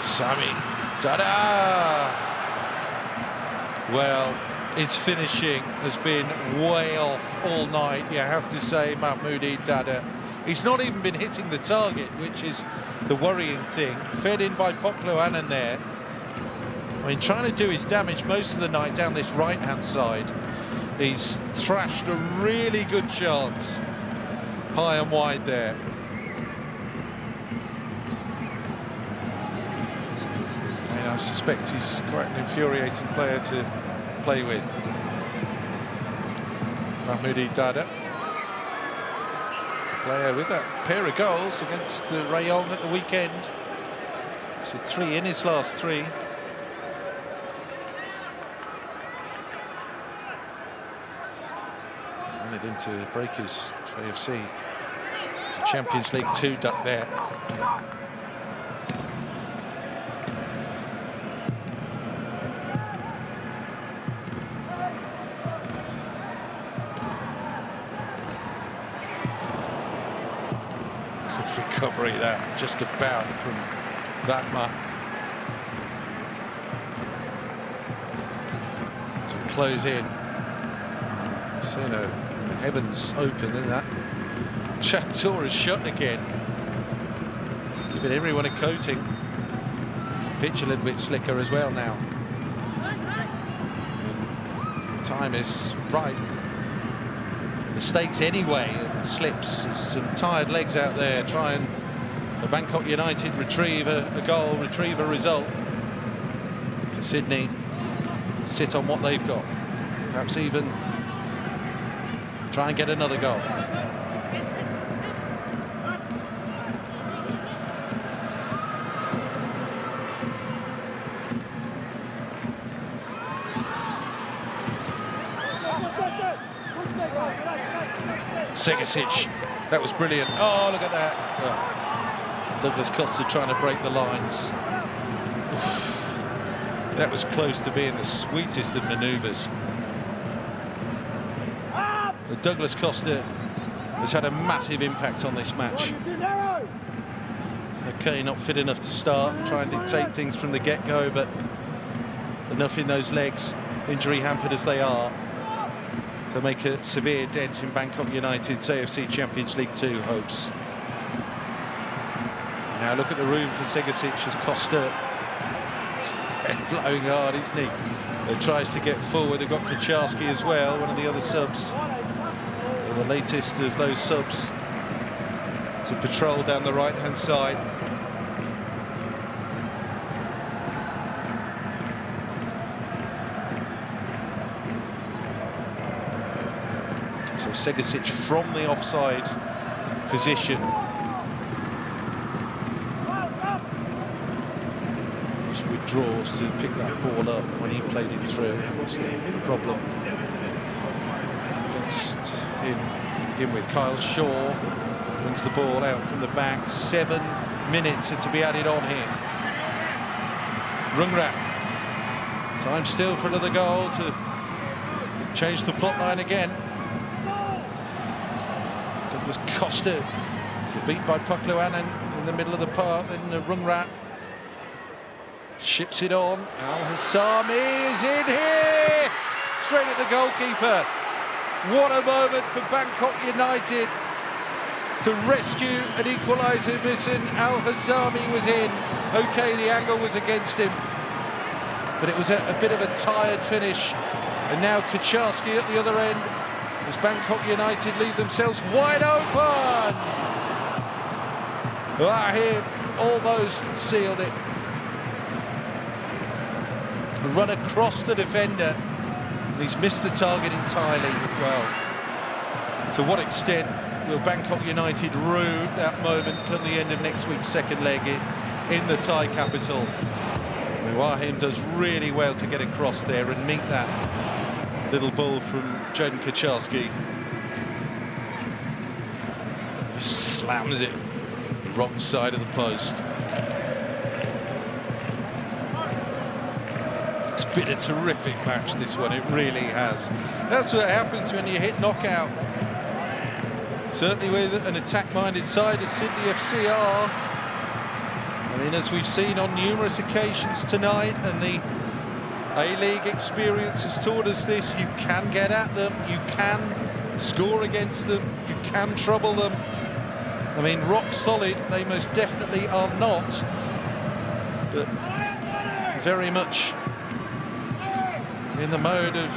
Sami Dada! Well, his finishing has been way off all night, you have to say, Mahmoudi Dada. He's not even been hitting the target, which is the worrying thing. Fed in by Poklo Annan there. I mean, trying to do his damage most of the night down this right-hand side. He's thrashed a really good chance. High and wide there. And I suspect he's quite an infuriating player to play with. Mahmoudi Dada. Player with that pair of goals against Rayong at the weekend. So 3 in his last 3. Wanted him to break his AFC Champions League 2 duck there. recovery that, just about from that much. To close in. So, the heavens open, isn't that? Chaptor is shut again. Giving everyone a coating. Pitch a little bit slicker as well now. Time is right. Mistakes anyway, and slips. There's some tired legs out there trying the Bangkok United retrieve a goal, retrieve a result. For Sydney, sit on what they've got. Perhaps even try and get another goal. Segasic, that was brilliant. Oh, look at that. Oh. Douglas Costa trying to break the lines. Oof. That was close to being the sweetest of manoeuvres. But Douglas Costa has had a massive impact on this match. Okay, not fit enough to start, try and dictate things from the get-go, but enough in those legs, injury hampered as they are, to make a severe dent in Bangkok United's AFC Champions League Two hopes. Now look at the room for Segasic as Costa is blowing hard, isn't he? He tries to get forward. They've got Kucharski as well, one of the other subs. The latest of those subs to patrol down the right-hand side. So Segasic from the offside position. Just withdraws to pick that ball up when he played it through. What's the problem? Against him to begin with. Kyle Shaw brings the ball out from the back. 7 minutes to be added on here. Rungrat. Time still for another goal to change the plot line again. Douglas Costa beat by Pakluanan in the middle of the park. Then Rungrat ships it on. Al-Hassami is in here! Straight at the goalkeeper. What a moment for Bangkok United to rescue an equaliser missing. Al-Hassami was in. OK, the angle was against him, but it was a bit of a tired finish. And now Kucharski at the other end as Bangkok United leave themselves wide open. Wahib almost sealed it. Run across the defender. He's missed the target entirely. Well, to what extent will Bangkok United rue that moment come the end of next week's second leg in the Thai capital? Wahim does really well to get across there and meet that little ball from Jaden Kucharski. He slams it the wrong side of the post. It's been a terrific match, this one, it really has. That's what happens when you hit knockout. Certainly with an attack-minded side as Sydney FC are. I mean, as we've seen on numerous occasions tonight, and the A-League experience has taught us this, you can get at them, you can score against them, you can trouble them. I mean, rock solid, they most definitely are not, but very much in the mode of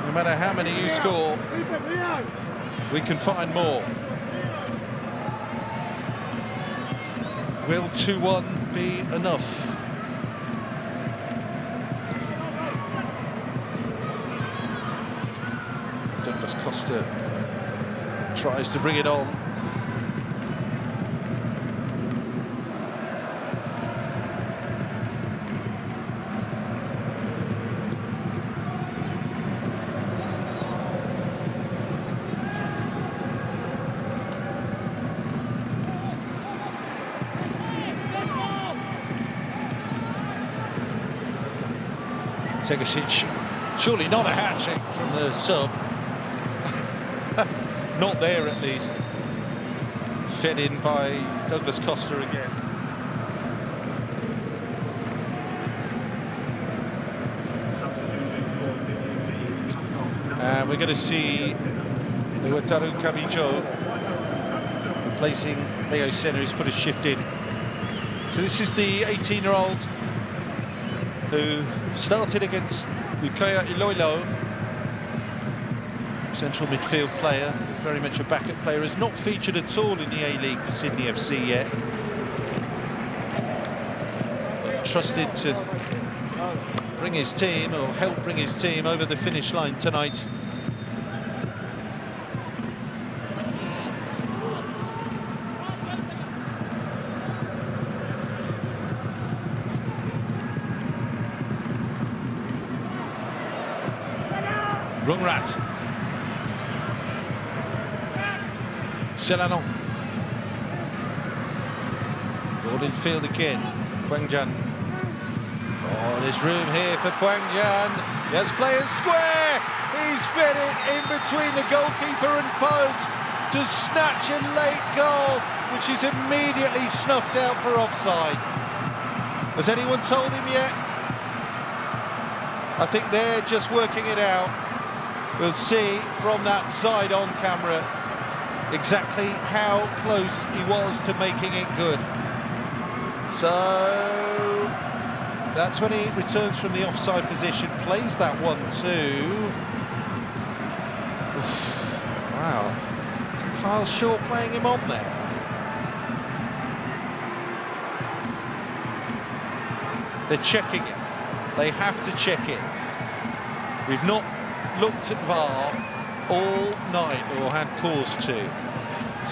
no matter how many you score, we can find more. Will 2-1 be enough? Douglas Costa tries to bring it on. Segasic, surely not a hat-trick from the sub. Not there, at least. fed in by Douglas Costa again. And we're going to see Wataru Kabijo replacing Leo Senna, who's put a shift in. So this is the 18-year-old who started against Lukaya Iloilo, central midfield player, very much a backup player, has not featured at all in the A-League for Sydney FC yet. But trusted to bring his team, or help bring his team over the finish line tonight. Rungrat. Selanon. Ball in field again. Kwangjan. Oh, there's room here for Kwangjan. He has players square. He's fed it in between the goalkeeper and post to snatch a late goal, which is immediately snuffed out for offside. Has anyone told him yet? I think they're just working it out. We'll see from that side on camera exactly how close he was to making it good. So that's when he returns from the offside position, plays that 1-2. Wow, so Kyle Shaw playing him on there. They're checking it. They have to check it. We've not looked at VAR all night, or had cause to.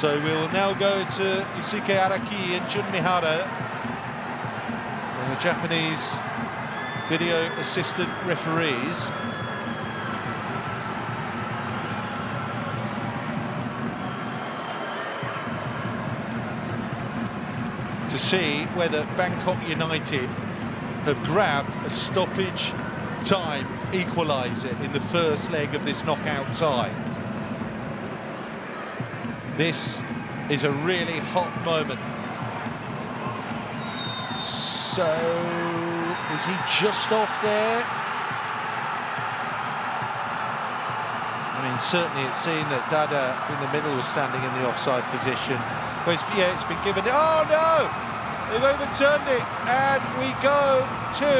So we'll now go to Isuke Araki and Jun Mihara, the Japanese video assistant referees. To see whether Bangkok United have grabbed a stoppage time equaliser in the first leg of this knockout tie. This is a really hot moment. So, is he just off there? I mean, certainly it seemed that Dada in the middle was standing in the offside position. Well, it's been given. Oh no! They've overturned it, and we go to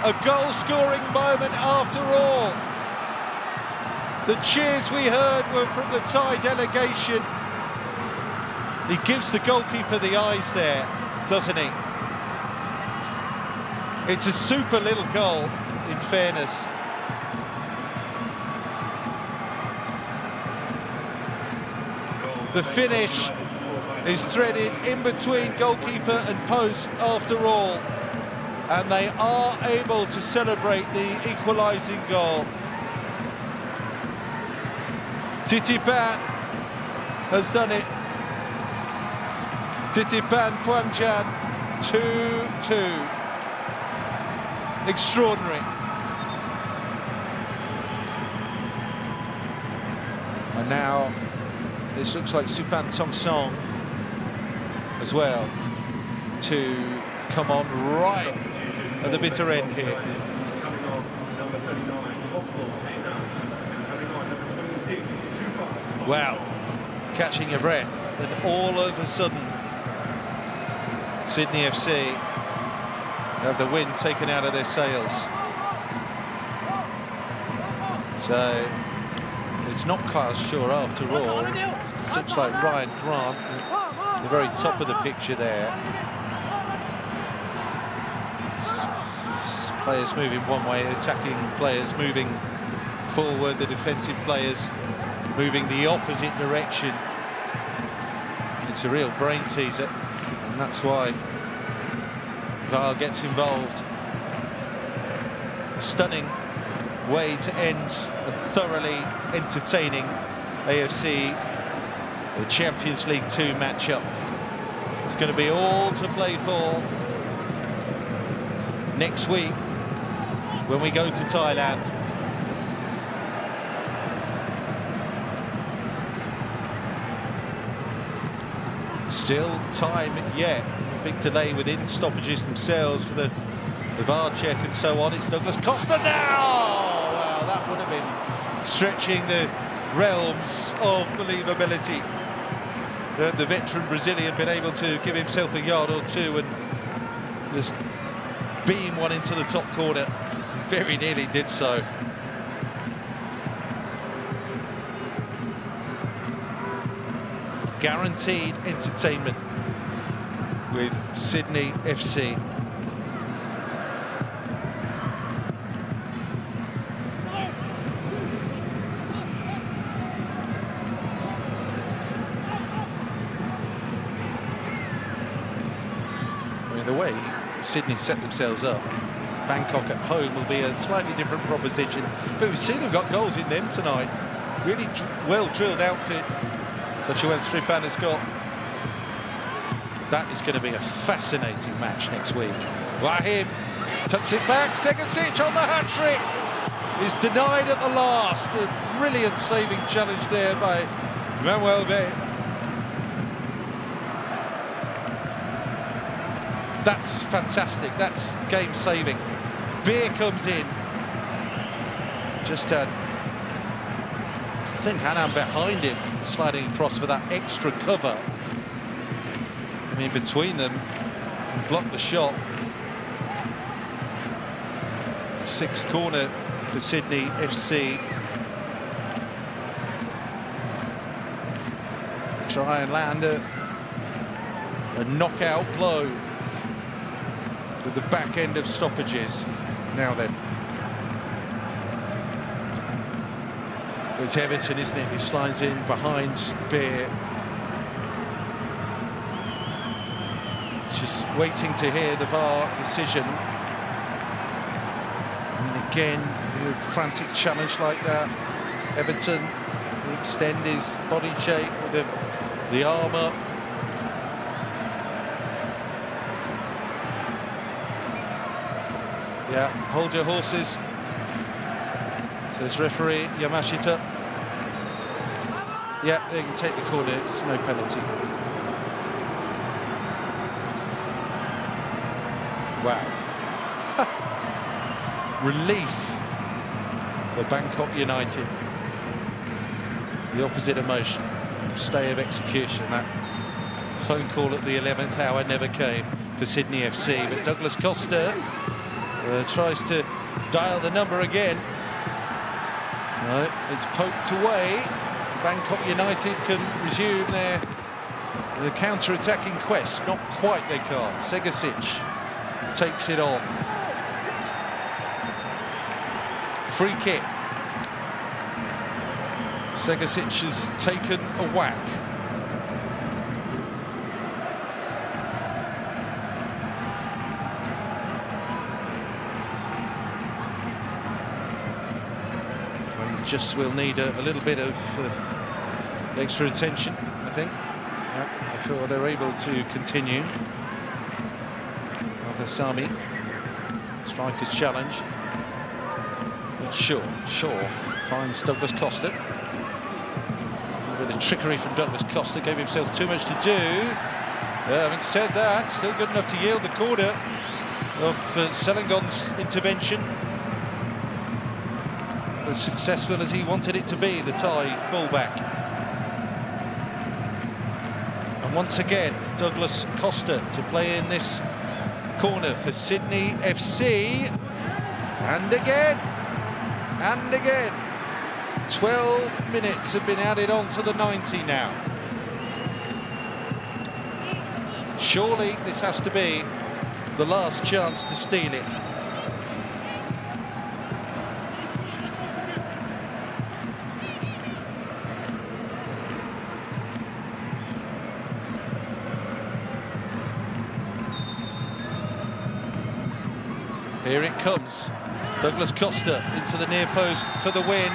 a goal-scoring moment after all. The cheers we heard were from the Thai delegation. He gives the goalkeeper the eyes there, doesn't he? It's a super little goal, in fairness. The finish is threaded in between goalkeeper and post after all, and they are able to celebrate the equalising goal. Titipan has done it. Titipan Kwangjan, 2-2. Extraordinary. And now this looks like Supan Tongsong as well to come on right at the bitter end here. Coming on, number 39, Hoplo, Hena, and coming on, number 26, Sufa. Wow, catching your breath, and all of a sudden Sydney FC have the wind taken out of their sails. So it's not Kyle Shaw after all. It looks like Ryan Grant at the very top of the picture there. Players moving one way, attacking players moving forward, the defensive players moving the opposite direction. It's a real brain teaser, and that's why VAR gets involved. A stunning way to end a thoroughly entertaining AFC Champions League Two matchup. It's going to be all to play for next week when we go to Thailand. Still time yet. Big delay within stoppages themselves for the VAR check and so on. It's Douglas Costa now! Wow, that would have been stretching the realms of believability. The veteran Brazilian been able to give himself a yard or two and just beam one into the top corner. Very nearly did so. Guaranteed entertainment with Sydney FC. I mean, the way Sydney set themselves up, Bangkok at home will be a slightly different proposition, but we see they've got goals in them tonight. Really well-drilled outfit. Such a Stripan has got. That is going to be a fascinating match next week. Rahim tucks it back. Segasic on the hat-trick is denied at the last. A brilliant saving challenge there by Manuel Bay. That's fantastic. That's game saving. Beer comes in. Just had, I think, Hanan behind him, sliding across for that extra cover. I mean, between them, blocked the shot. Sixth corner for Sydney FC. Try and land a knockout blow to the back end of stoppages. Now then, it's Everton, isn't it, who slides in behind Beer. Just waiting to hear the VAR decision. And again, a frantic challenge like that. Everton extend his body shape with the arm up. Yeah, hold your horses, says referee Yamashita. Yeah, they can take the corner, it's no penalty. Wow. Relief for Bangkok United. The opposite emotion. Stay of execution. That phone call at the 11th hour never came for Sydney FC, but Douglas Costa tries to dial the number again. No, it's poked away. Bangkok United can resume their counter-attacking quest. Not quite, they can't. Segasic takes it on. Free kick. Segasic has taken a whack. Just will need a little bit of extra attention, I think. Yeah, before they're able to continue. Al-Hassami, striker's challenge. But Shaw finds Douglas Costa. With a trickery from Douglas Costa, gave himself too much to do. Having said that, still good enough to yield the corner of Selengon's intervention. As successful as he wanted it to be, the Thai fullback. And once again, Douglas Costa to play in this corner for Sydney FC. And again, and again. 12 minutes have been added on to the 90 now. Surely this has to be the last chance to steal it. Here it comes, Douglas Costa into the near post for the win.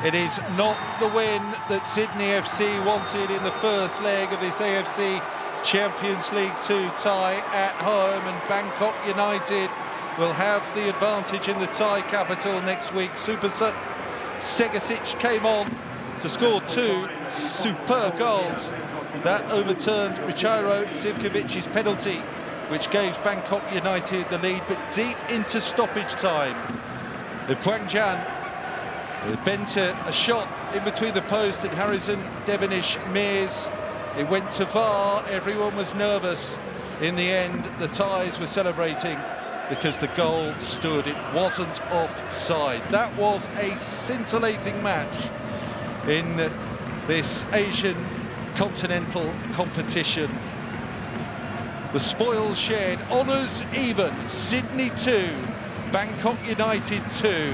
It is not the win that Sydney FC wanted in the first leg of this AFC Champions League 2 tie at home, and Bangkok United will have the advantage in the Thai capital next week. Segasic came on to score 2 superb goals. That overturned Michailo Zivkovic's penalty, which gave Bangkok United the lead, but deep into stoppage time. The Puangjan bent a shot in between the post and Harrison Devonish Mears. It went to VAR. Everyone was nervous. In the end, the Thais were celebrating because the goal stood. It wasn't offside. That was a scintillating match in this Asian continental competition. The spoils shared, honours even. Sydney 2, Bangkok United 2.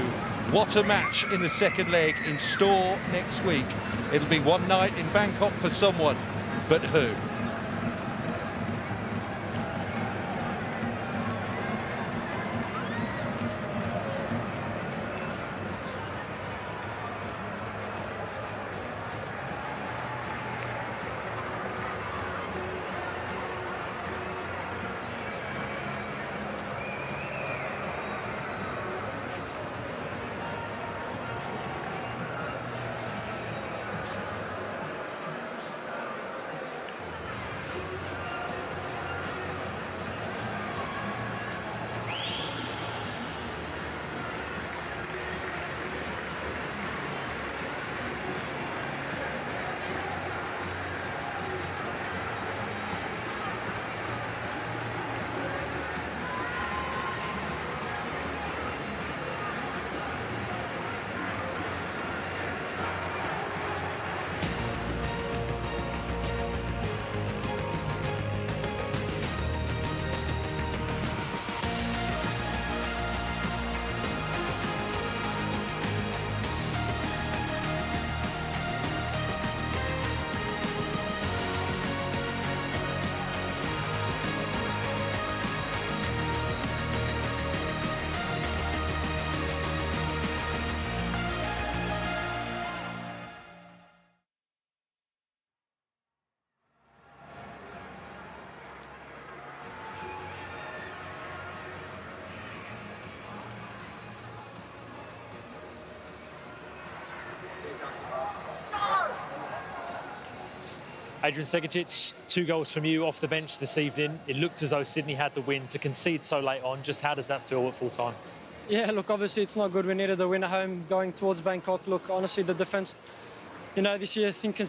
What a match in the second leg in store next week. It'll be one night in Bangkok for someone, but who? Adrian Segic, 2 goals from you off the bench this evening. It looked as though Sydney had the win. To concede so late on, just how does that feel at full time? Yeah, look, obviously it's not good. We needed a win at home going towards Bangkok. Look, honestly, the defence, this year, I think